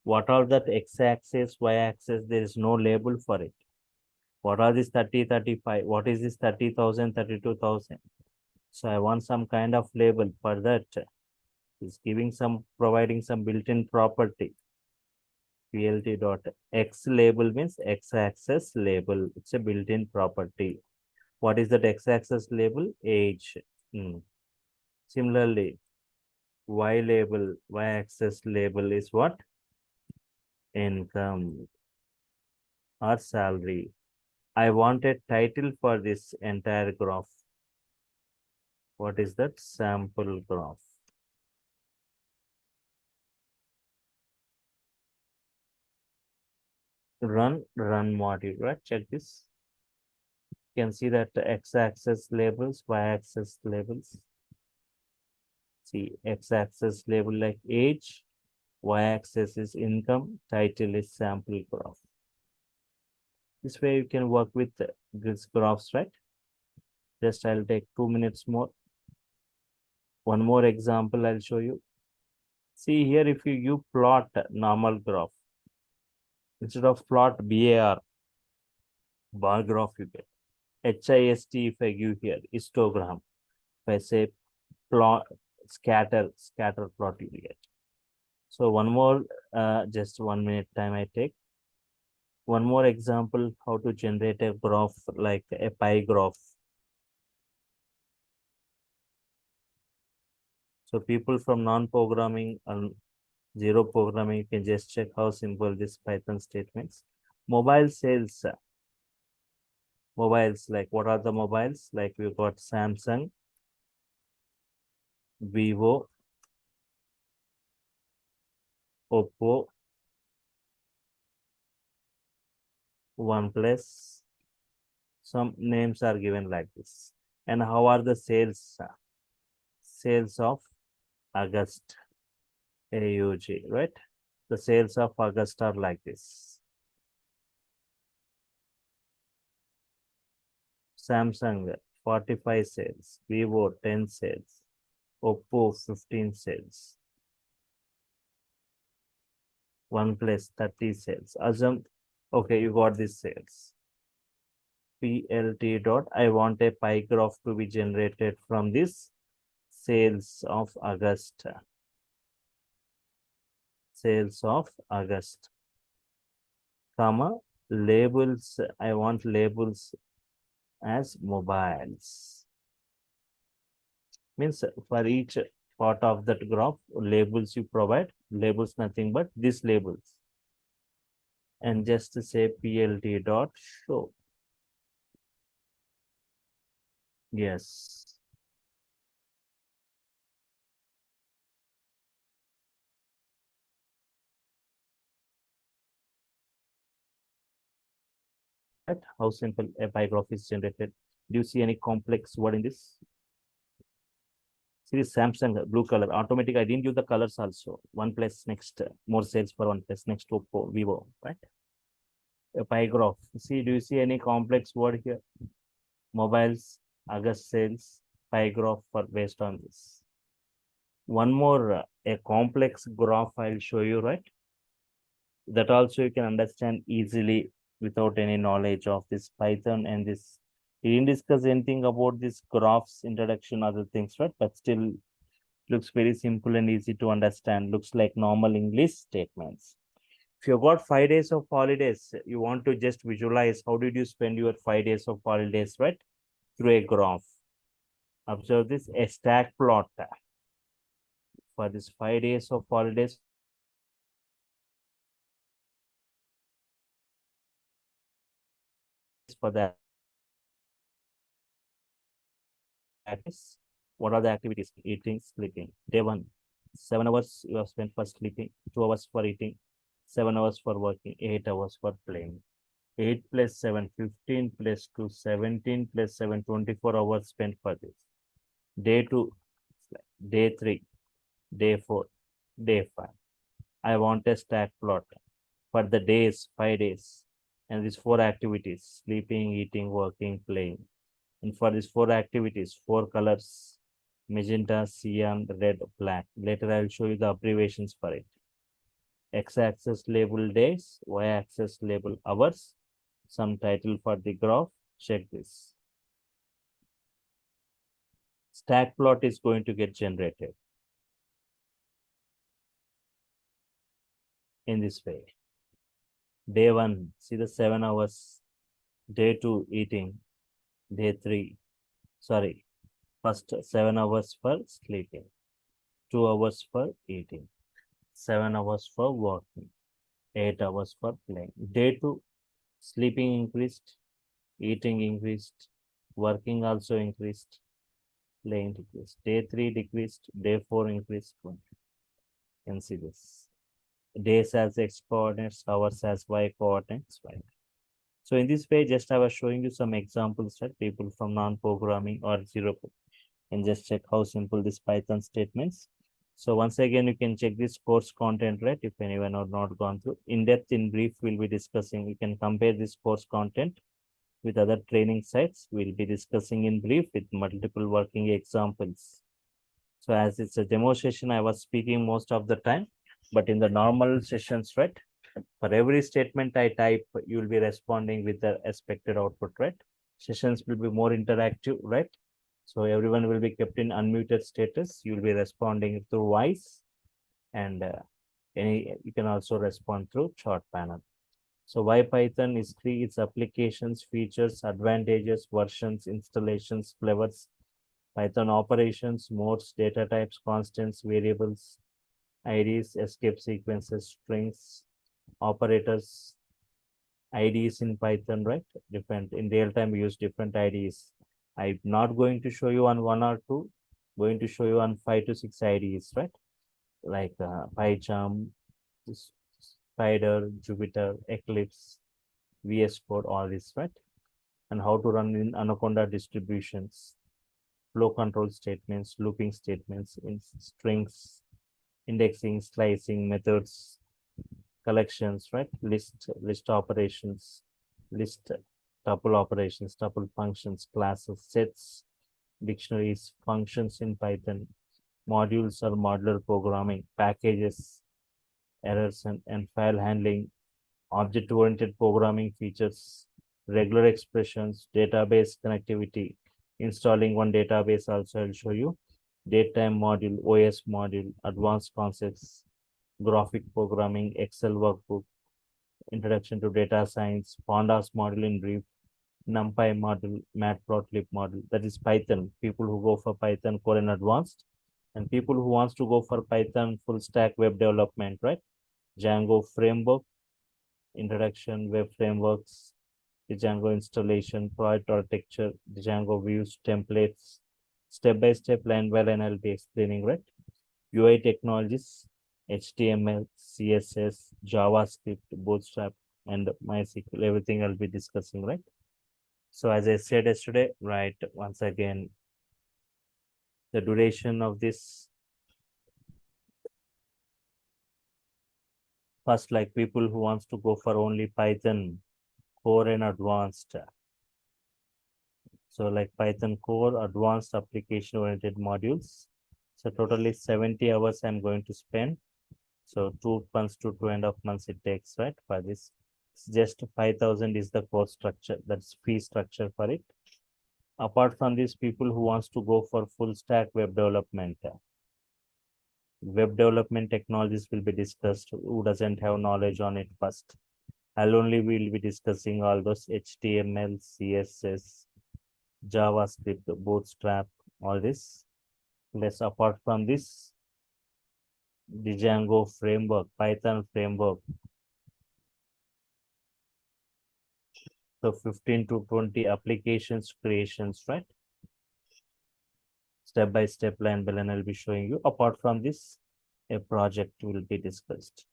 what are that x-axis, y-axis? There is no label for it. What are these 30, 35? What is this 30,000, 32,000? So I want some kind of label for that. It's giving some, providing some built-in property. PLT dot X label means x-axis label. It's a built-in property. What is that x-axis label? Age. Similarly, Y label, y-axis label is what? Income or salary. I want a title for this entire graph. What is that? Sample graph. Run module, right? Check this. You can see that x-axis labels, y-axis labels. See, x-axis label like age, y-axis is income, title is sample graph. This way you can work with these graphs, right? Just I'll take 2 minutes more. One more example I'll show you. See here, if you plot normal graph, instead of plot bar graph you get. HIST if I give here, histogram. If I say plot, scatter plot you get. So one more, just 1 minute time I take. One more example, how to generate a graph like a pie graph. So people from non-programming and zero programming, you can just check how simple this Python statements. Mobile sales. Mobiles, like what are the mobiles? Like we got Samsung, Vivo, Oppo, OnePlus. Some names are given like this. And how are the sales? Sales of August, AUG, right? The sales of August are like this. Samsung 45 sales, Vivo 10 sales, Oppo 15 sales, OnePlus 30 sales. Assume, okay, you got this sales. PLT dot, I want a pie graph to be generated from this sales of August. Sales of August, comma, labels, I want labels as mobiles. Means for each part of that graph, labels you provide, labels nothing but these labels. And just to say PLT dot show. Yes. Right? How simple a pie graph is generated. Do you see any complex word in this? See this Samsung blue color, automatic. I didn't give the colors also. OnePlus next, more sales for OnePlus next, Oppo, Vivo, right? A pie graph. See, do you see any complex word here? Mobiles, August sales, pie graph for based on this. One more, a complex graph I'll show you, right? That also you can understand easily without any knowledge of this Python and this. We didn't discuss anything about this graphs, introduction, other things, right? But still looks very simple and easy to understand. Looks like normal English statements. If you got 5 days of holidays, you want to just visualize how did you spend your 5 days of holidays, right? Through a graph. Observe this, a stack plot for this 5 days of holidays. For that, what are the activities? Eating, sleeping. Day 1, 7 hours you have spent for sleeping, 2 hours for eating, 7 hours for working, 8 hours for playing. 8 plus 7, 15 plus 2, 17 plus 7, 24 hours spent for this. Day 2, day 3, day 4, day 5. I want a stack plot for the days, 5 days, and these 4 activities: sleeping, eating, working, playing. And for these 4 activities, 4 colors: magenta, cyan, red, black. Later I will show you the abbreviations for it. X-axis label days, Y-axis label hours. Some title for the graph. Check this. Stack plot is going to get generated in this way. Day 1, see the 7 hours. Day 2, eating. Day 3, sorry, first 7 hours for sleeping, 2 hours for eating, 7 hours for working, 8 hours for playing. Day 2, sleeping increased, eating increased, working also increased, playing decreased. Day 3 decreased, day 4 increased. You can see this. Days as X coordinates, hours as Y coordinates, right? So in this way, just I was showing you some examples that people from non-programming or zero, and just check how simple this Python statements. So once again, you can check this course content, right? If anyone or not gone through in depth, in brief, we'll be discussing. You can compare this course content with other training sites. We'll be discussing in brief with multiple working examples. So as it's a demo session, I was speaking most of the time, but in the normal sessions, right? For every statement I type, you will be responding with the expected output, right? Sessions will be more interactive, right? So everyone will be kept in unmuted status. You'll be responding through voice, and you can also respond through chat panel. So why Python is free? Its applications, features, advantages, versions, installations, flavors, Python operations, modes, data types, constants, variables, IDs, escape sequences, strings, operators, IDs in Python, right? Different in real time, we use different IDs. I'm not going to show you on one or two, going to show you on 5 to 6 IDs, right? Like PyCharm, Spider, Jupyter, Eclipse, VS Code, all this, right? And how to run in Anaconda distributions, flow control statements, looping statements, in strings, indexing, slicing, methods, collections, right? List operations, list tuple operations, tuple functions, classes, sets, dictionaries, functions in Python, modules or modular programming, packages, errors and file handling, object-oriented programming features, regular expressions, database connectivity, installing one database also I'll show you, datetime module, OS module, advanced concepts, graphic programming, Excel workbook, introduction to data science, pandas module in brief, NumPy module, matplotlib module. That is Python. People who go for Python core and advanced, and people who wants to go for Python full stack web development, right? Django framework, introduction, web frameworks, the Django installation, product architecture, the Django views, templates, step-by-step line-by line I'll be explaining, right? UI technologies, HTML, CSS, JavaScript, Bootstrap, and MySQL, everything I'll be discussing, right? So as I said yesterday, right, once again, the duration of this, first, like people who wants to go for only Python core and advanced. So like Python core, advanced application oriented modules. So totally 70 hours I'm going to spend. So 2 months to 2.5 months it takes, right? For this, it's just 5,000 is the course structure. That's fee structure for it. Apart from this, people who wants to go for full stack web development, web development technologies will be discussed. Who doesn't have knowledge on it first? I'll only will be discussing all those HTML, CSS, JavaScript, Bootstrap, all this. Let's apart from this, the Django framework, Python framework. So 15 to 20 applications creations, right? Step by step, line by line, I'll be showing you. Apart from this, a project will be discussed.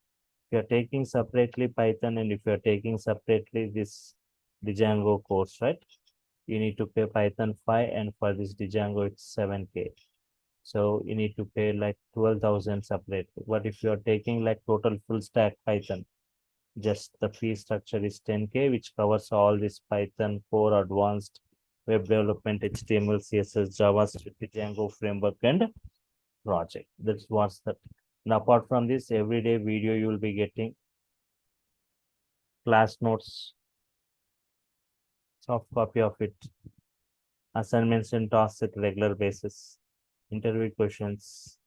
If you're taking separately Python and if you're taking separately this Django course, right? You need to pay Python 5 and for this Django it's 7K. So you need to pay like 12,000 separately. But if you're taking like total full stack Python, just the fee structure is 10K, which covers all this Python core, advanced web development, HTML, CSS, JavaScript, Django framework, and project. That's what's that. And apart from this, everyday video you will be getting, class notes, soft copy of it, assignments and tasks at regular basis, interview questions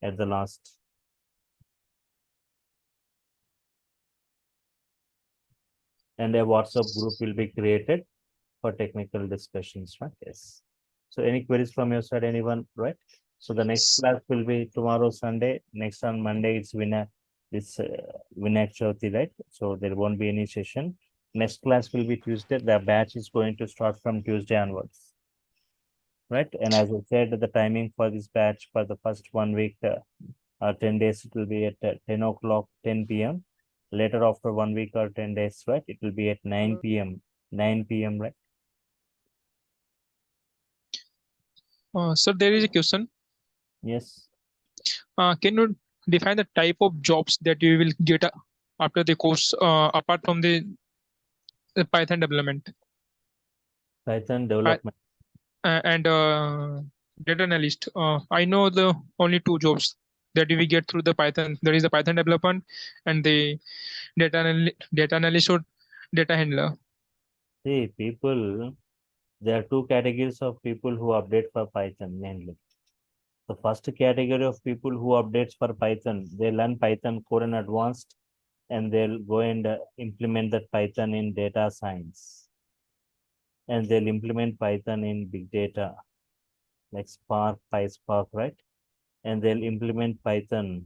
at the last. And a WhatsApp group will be created for technical discussions, right? Yes. So any queries from your side, anyone, right? So the next class will be tomorrow, Sunday. Next on Monday, it's Vinayak Chavithi, right? So there won't be any session. Next class will be Tuesday. The batch is going to start from Tuesday onwards, right? And as I said, the timing for this batch for the first 1 week, 10 days, it will be at 10 o'clock, 10 p.m. Later, after 1 week or 10 days, right? It will be at 9 p.m. 9 p.m. right? Sir, there is a question. Yes. Can you define the type of jobs that you will get after the course, apart from the Python development Python development. and data analyst? I know the only two jobs that you will get through the Python. There is the Python development and the data analyst or data handler. See, people There are two categories of people who update for Python mainly. The first category of people who updates for Python, they learn Python code in advanced and they'll go and implement that Python in data science. And they'll implement Python in big data, like Spark, PySpark, right? And they'll implement Python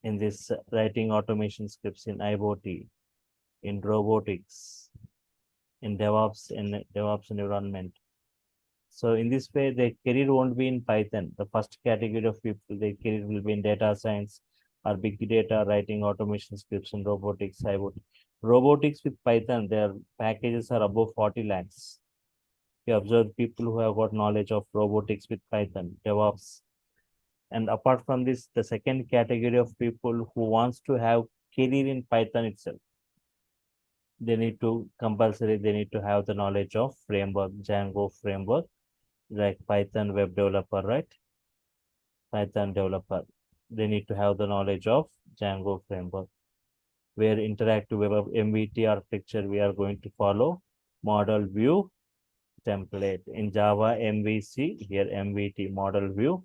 in this writing automation scripts in IoT, in robotics, in DevOps environment. So in this way, their career won't be in Python. The first category of people, their career will be in data science or big data, writing automation scripts in robotics, IoT. Robotics with Python, their packages are above 40 lakhs. You observe people who have got knowledge of robotics with Python, DevOps. And apart from this, the second category of people who wants to have career in Python itself, they need to have the knowledge of framework, Django framework, like Python web developer, right? Python developer. They need to have the knowledge of Django framework. Where interactive web of MVT architecture, we are going to follow model view template. In Java, MVC, here MVT, model view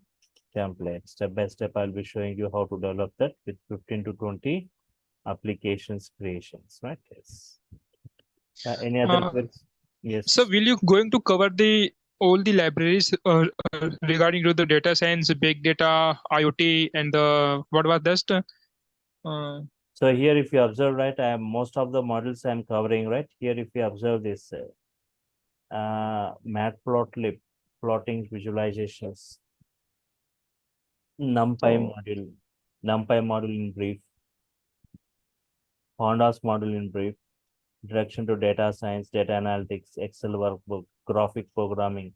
template. Step by step, I'll be showing you how to develop that with 15 to 20 applications creations, right? Yes. Any other Uh, queries? Yes. So will you going to cover the all the libraries regarding to the data science, big data, IoT, and the what was that? So here, if you observe, right, I am most of the models I'm covering, right? Here, if you observe this matplotlib, plotting visualizations, NumPy module in brief, Honda's module in brief, introduction to data science, data analytics, Excel workbook, graphic programming,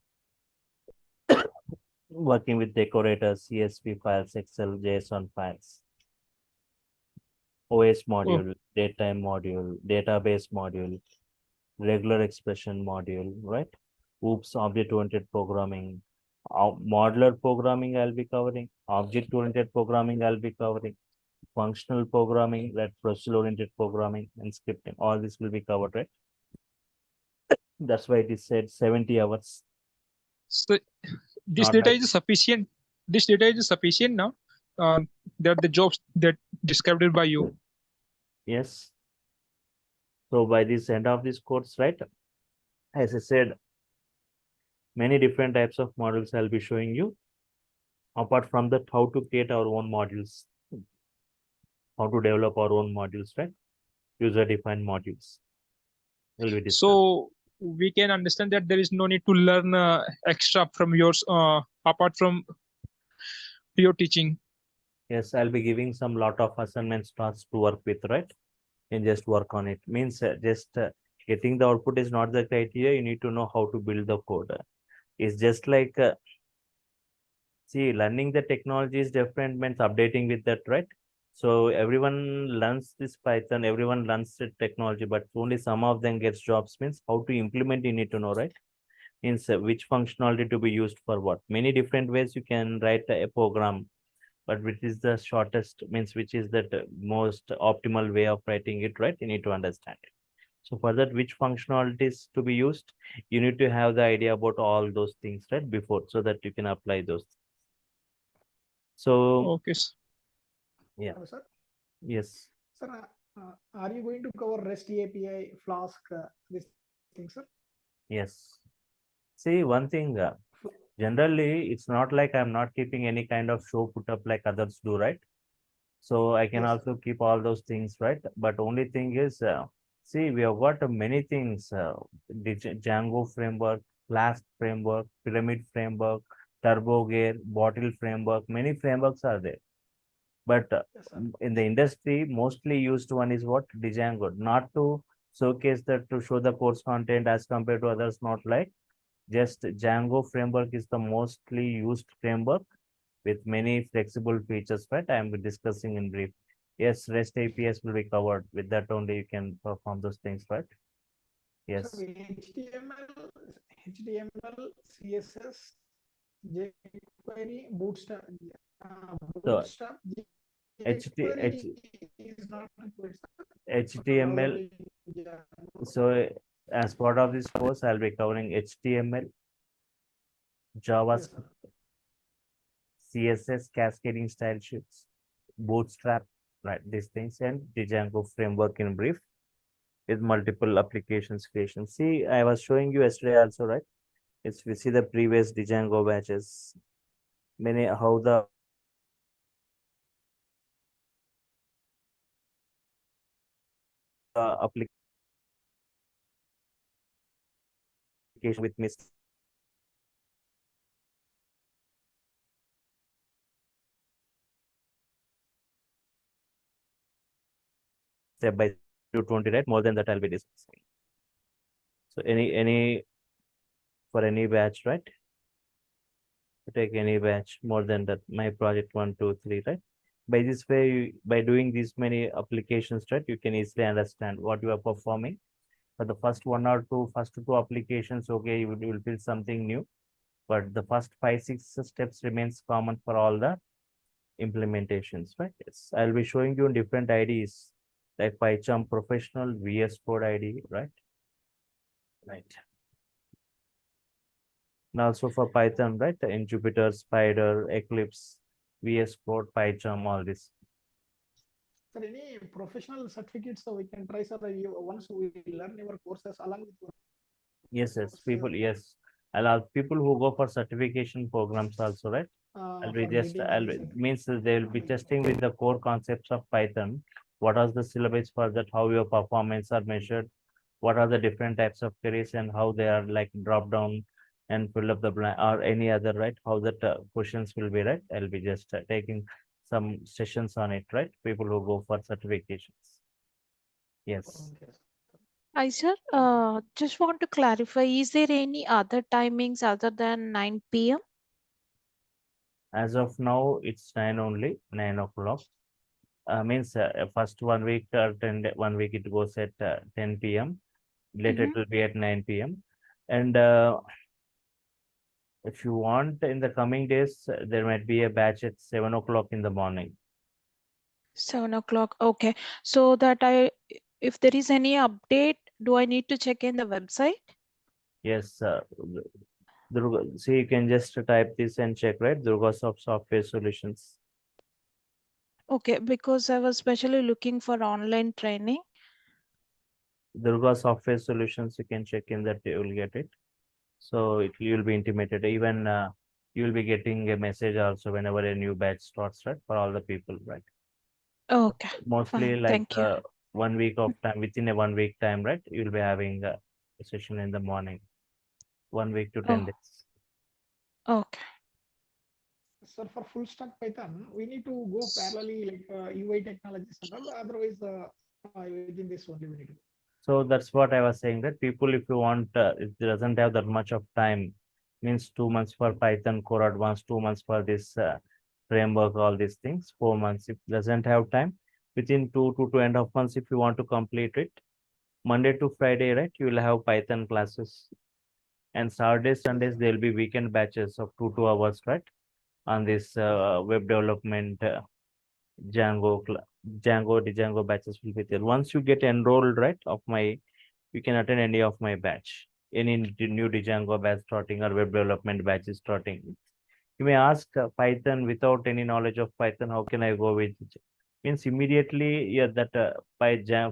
working with decorators, CSV files, Excel, JSON files, OS module, datetime module, database module, regular expression module, right? Oops, object-oriented programming, modular programming I'll be covering, object-oriented programming I'll be covering, functional programming, that procedure-oriented programming and scripting. All this will be covered, right? That's why it is said 70 hours. So this Not data like, is sufficient. This data is sufficient now. That the jobs that described by you. yes. So by this end of this course, right? As I said, many different types of models I'll be showing you. Apart from that, how to create our own modules, how to develop our own modules, right? User-defined modules will be discussed. So we can understand that there is no need to learn extra from yours apart from your teaching. Yes, I'll be giving some lot of assignments tasks to work with, right? And just work on it. Means getting the output is not the criteria. You need to know how to build the code. It's just like see, learning the technology is different means updating with that, right? So everyone learns this Python, everyone learns the technology, but only some of them gets jobs. Means how to implement, you need to know, right? Means which functionality to be used for what. Many different ways you can write a program, but which is the shortest, means which is the most optimal way of writing it, right? You need to understand it. So for that, which functionalities to be used, you need to have the idea about all those things, right? Before, so that you can apply those. So Okay. yeah, Sir, yes, sir, are you going to cover REST API, Flask, this thing, sir? yes. See, one thing, generally, it's not like I'm not keeping any kind of show put up like others do, right? So I can Yes, also keep all those things, right? But only thing is, see, we have got many things, Django framework, Flask framework, Pyramid framework, Turbo Gear, Bottle framework, many frameworks are there. But yes, sir. in the industry, mostly used one is what? Django, not to showcase that to show the course content as compared to others, not like just Django framework is the mostly used framework with many flexible features, right? I am discussing in brief. Yes, REST APIs will be covered. With that only you can perform those things, right? Yes. So HTML, CSS, jQuery, Bootstrap, So jQuery is not required, sir, but HTML. only Django. So As part of this course, I'll be covering HTML, JavaScript, CSS, cascading style sheets, Bootstrap, right? These things, and Django framework in brief with multiple applications creation. See, I was showing you yesterday also, right? It's we see the previous Django batches, many how the application with mis step by 220, right? More than that, I'll be discussing. So any for any batch, right? Take any batch more than that. My project 1, 2, 3, right? By this way, by doing these many applications, right, you can easily understand what you are performing. For the first first two applications, okay, you will build something new, but the first 5, 6 steps remains common for all the implementations, right? Yes, I'll be showing you different IDs like PyCharm Professional, VS Code ID, right? Right. And also for Python, right? In Jupyter, Spider, Eclipse, VS Code, PyCharm, all this. Sir, any professional certificates so we can try, sir, once we learn your courses along with your Yes, course, people, yes. Allow people who go for certification programs also, right? I'll be for just, getting I'll the means certificate. they will be testing with the core concepts of Python. What are the syllabus for that? How your performance are measured? What are the different types of queries and how they are like drop down and fill up the blank or any other, right? How that questions will be, right? I'll be just taking some sessions on it, right? People who go for certifications. Yes. Okay, sir. Hi, sir. Just want to clarify, is there any other timings other than 9 p.m.? As of now, it's 9 only, 9 o'clock. Means first 1 week or 1 week it goes at 10 p.m. Later it Mhm. will be at 9 p.m. And if you want in the coming days, there might be a batch at 7 o'clock in the morning. 7 o'clock. Okay. So that if there is any update, do I need to check in the website? Yes, Durga, see, you can just type this and check, right? DurgaSoft Software Solutions. Okay, because I was specially looking for online training. Durga Software Solutions, you can check in that you will get it. So you'll be intimated. Even you'll be getting a message also whenever a new batch starts, right? For all the people, right? Okay, Mostly fine. like Thank you. 1 week of time, within a 1 week time, right? You'll be having a session in the morning, 1 week to 10 Oh, days. okay. Sir, for full stack Python, we need to go parallelly like UI technologies and all. Otherwise, within this only we need to. So that's what I was saying that people, if you want, it doesn't have that much of time, means 2 months for Python core advanced, 2 months for this framework, all these things, 4 months. If doesn't have time, within 2 to 2.5 months, if you want to complete it, Monday to Friday, right? You will have Python classes, and Saturdays, Sundays, there will be weekend batches of 2 hours, right? On this web development Django batches will be there. Once you get enrolled, right, of my, you can attend any of my batch, any new Django batch starting or web development batches starting. You may ask Python without any knowledge of Python, how can I go with it? Means immediately, yeah, that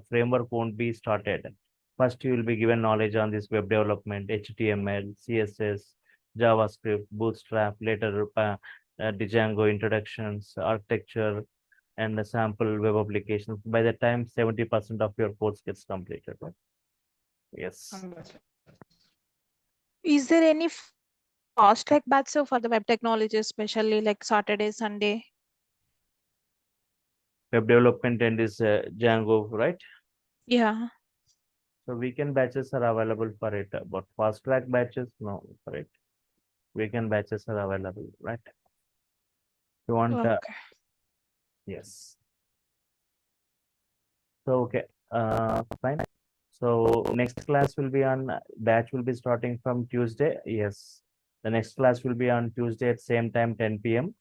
framework won't be started. First, you will be given knowledge on this web development, HTML, CSS, JavaScript, Bootstrap, later Django introductions, architecture, and the sample web applications. By the time 70% of your course gets completed, right? Yes. Understand. Is there any fast track batch so for the web technology, especially like Saturday, Sunday? Web development and this Django, right? Yeah. So weekend batches are available for it, but fast track batches, no, for it. Weekend batches are available, right? You want, Okay. yes. So, okay, fine. So next class will be on, batch will be starting from Tuesday. Yes. The next class will be on Tuesday at same time, 10 p.m.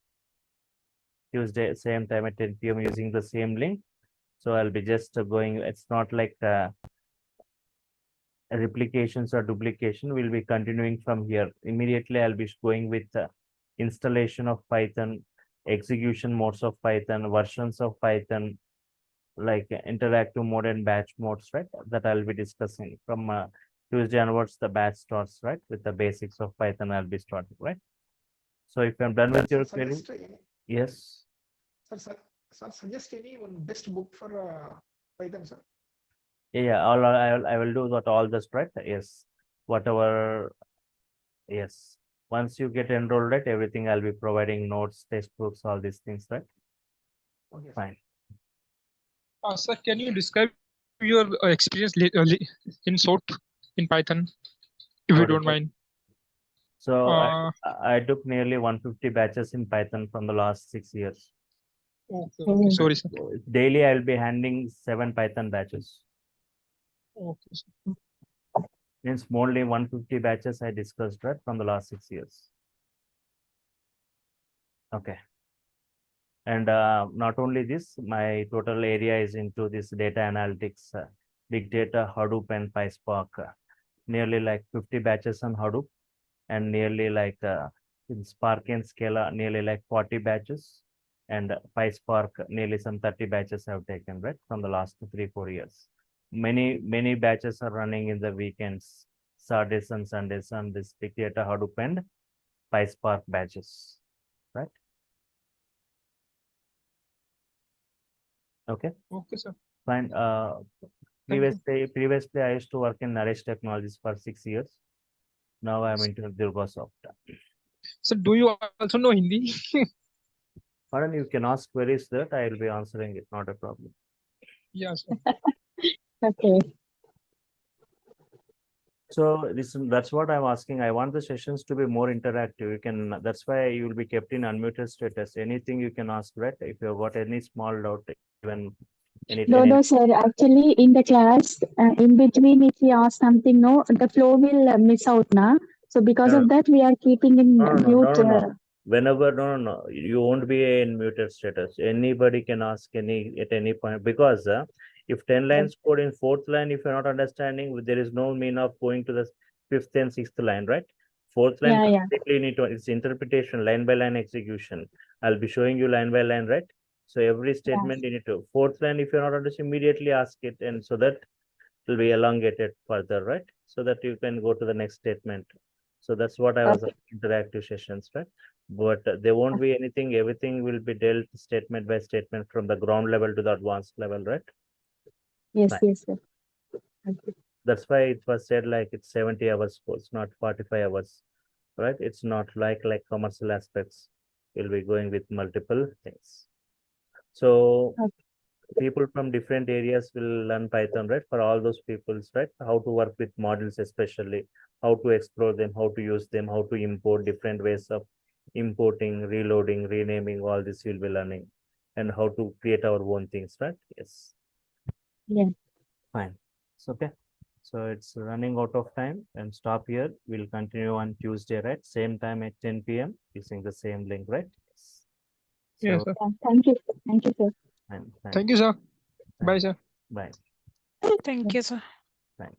Tuesday, same time at 10 p.m. using the same link. So I'll be just going, it's not like replications or duplication will be continuing from here. Immediately, I'll be going with installation of Python, execution modes of Python, versions of Python, like interactive mode and batch modes, right? That I'll be discussing from Tuesday onwards. The batch starts, right? With the basics of Python, I'll be starting, right? So if I'm done with your query, Suggest any, yes. sir, suggest any one best book for Python, sir. Yeah, I will do that all just right. Yes, whatever. Yes, once you get enrolled, right, everything I'll be providing notes, textbooks, all these things, right? Okay, sir. Fine. Sir, can you describe your experience in short in Python, if you What is don't it? mind? So Uh, I took nearly 150 batches in Python from the last 6 years. okay, sorry, sir. So daily I'll be handling 7 Python batches. Okay, sir. Means only 150 batches I discussed, right, from the last 6 years. Okay. And not only this, my total area is into this data analytics, big data, Hadoop and PySpark. Nearly like 50 batches on Hadoop, and nearly like in Spark and Scala, nearly like 40 batches, and PySpark, nearly some 30 batches I've taken, right, from the last 3-4 years. Many batches are running in the weekends, Saturdays and Sundays on this big data, Hadoop and PySpark batches, right? Okay, Okay, sir. fine. Thank you. Previously I used to work in Naresh Technologies for 6 years. Now I'm into DURGASOFT. So, do you also know Hindi? Pardon, you can ask queries that I will be answering it, not a problem. Yeah, sir. Okay. So that's what I'm asking. I want the sessions to be more interactive. You can, that's why you will be kept in unmuted status. Anything you can ask, right? If you've got any small doubt, even No, sir. Actually, in the class, in between, if we ask something, no, the flow will miss out now. So because No, of that, we are keeping in mute. Whenever, no, you won't be in muted status. Anybody can ask at any point, because if 10 lines code in 4th line, if you're not understanding, there is no mean of going to the 5th and 6th line, right? 4th line, Yeah. completely need to, it's interpretation, line by line execution. I'll be showing you line by line, right? So every statement you need to, 4th line, if you're not understanding, immediately ask it, and so that will be elongated further, right? So that you can go to the next statement. So that's what I was interactive sessions, right? But there won't be anything, everything will be dealt statement by statement from the ground level to the advanced level, right? Yes, Fine. yes, sir. Okay. That's why it was said like it's 70 hours course, not 45 hours, right? It's not like commercial aspects. We'll be going with multiple things. So people from different areas will learn Python, right? For all those peoples, right? How to work with models, especially how to explore them, how to use them, how to import, different ways of importing, reloading, renaming, all this you'll be learning, and how to create our own things, right? Yes. Yeah. Fine. It's okay. So it's running out of time, and stop here. We'll continue on Tuesday, right? Same time at 10 p.m. using the same link, right? Yes. Yes, So, sir. Thank you. Thank you, sir. fine. Thank you, sir. Bye, sir. Bye. Thank you, sir. Fine.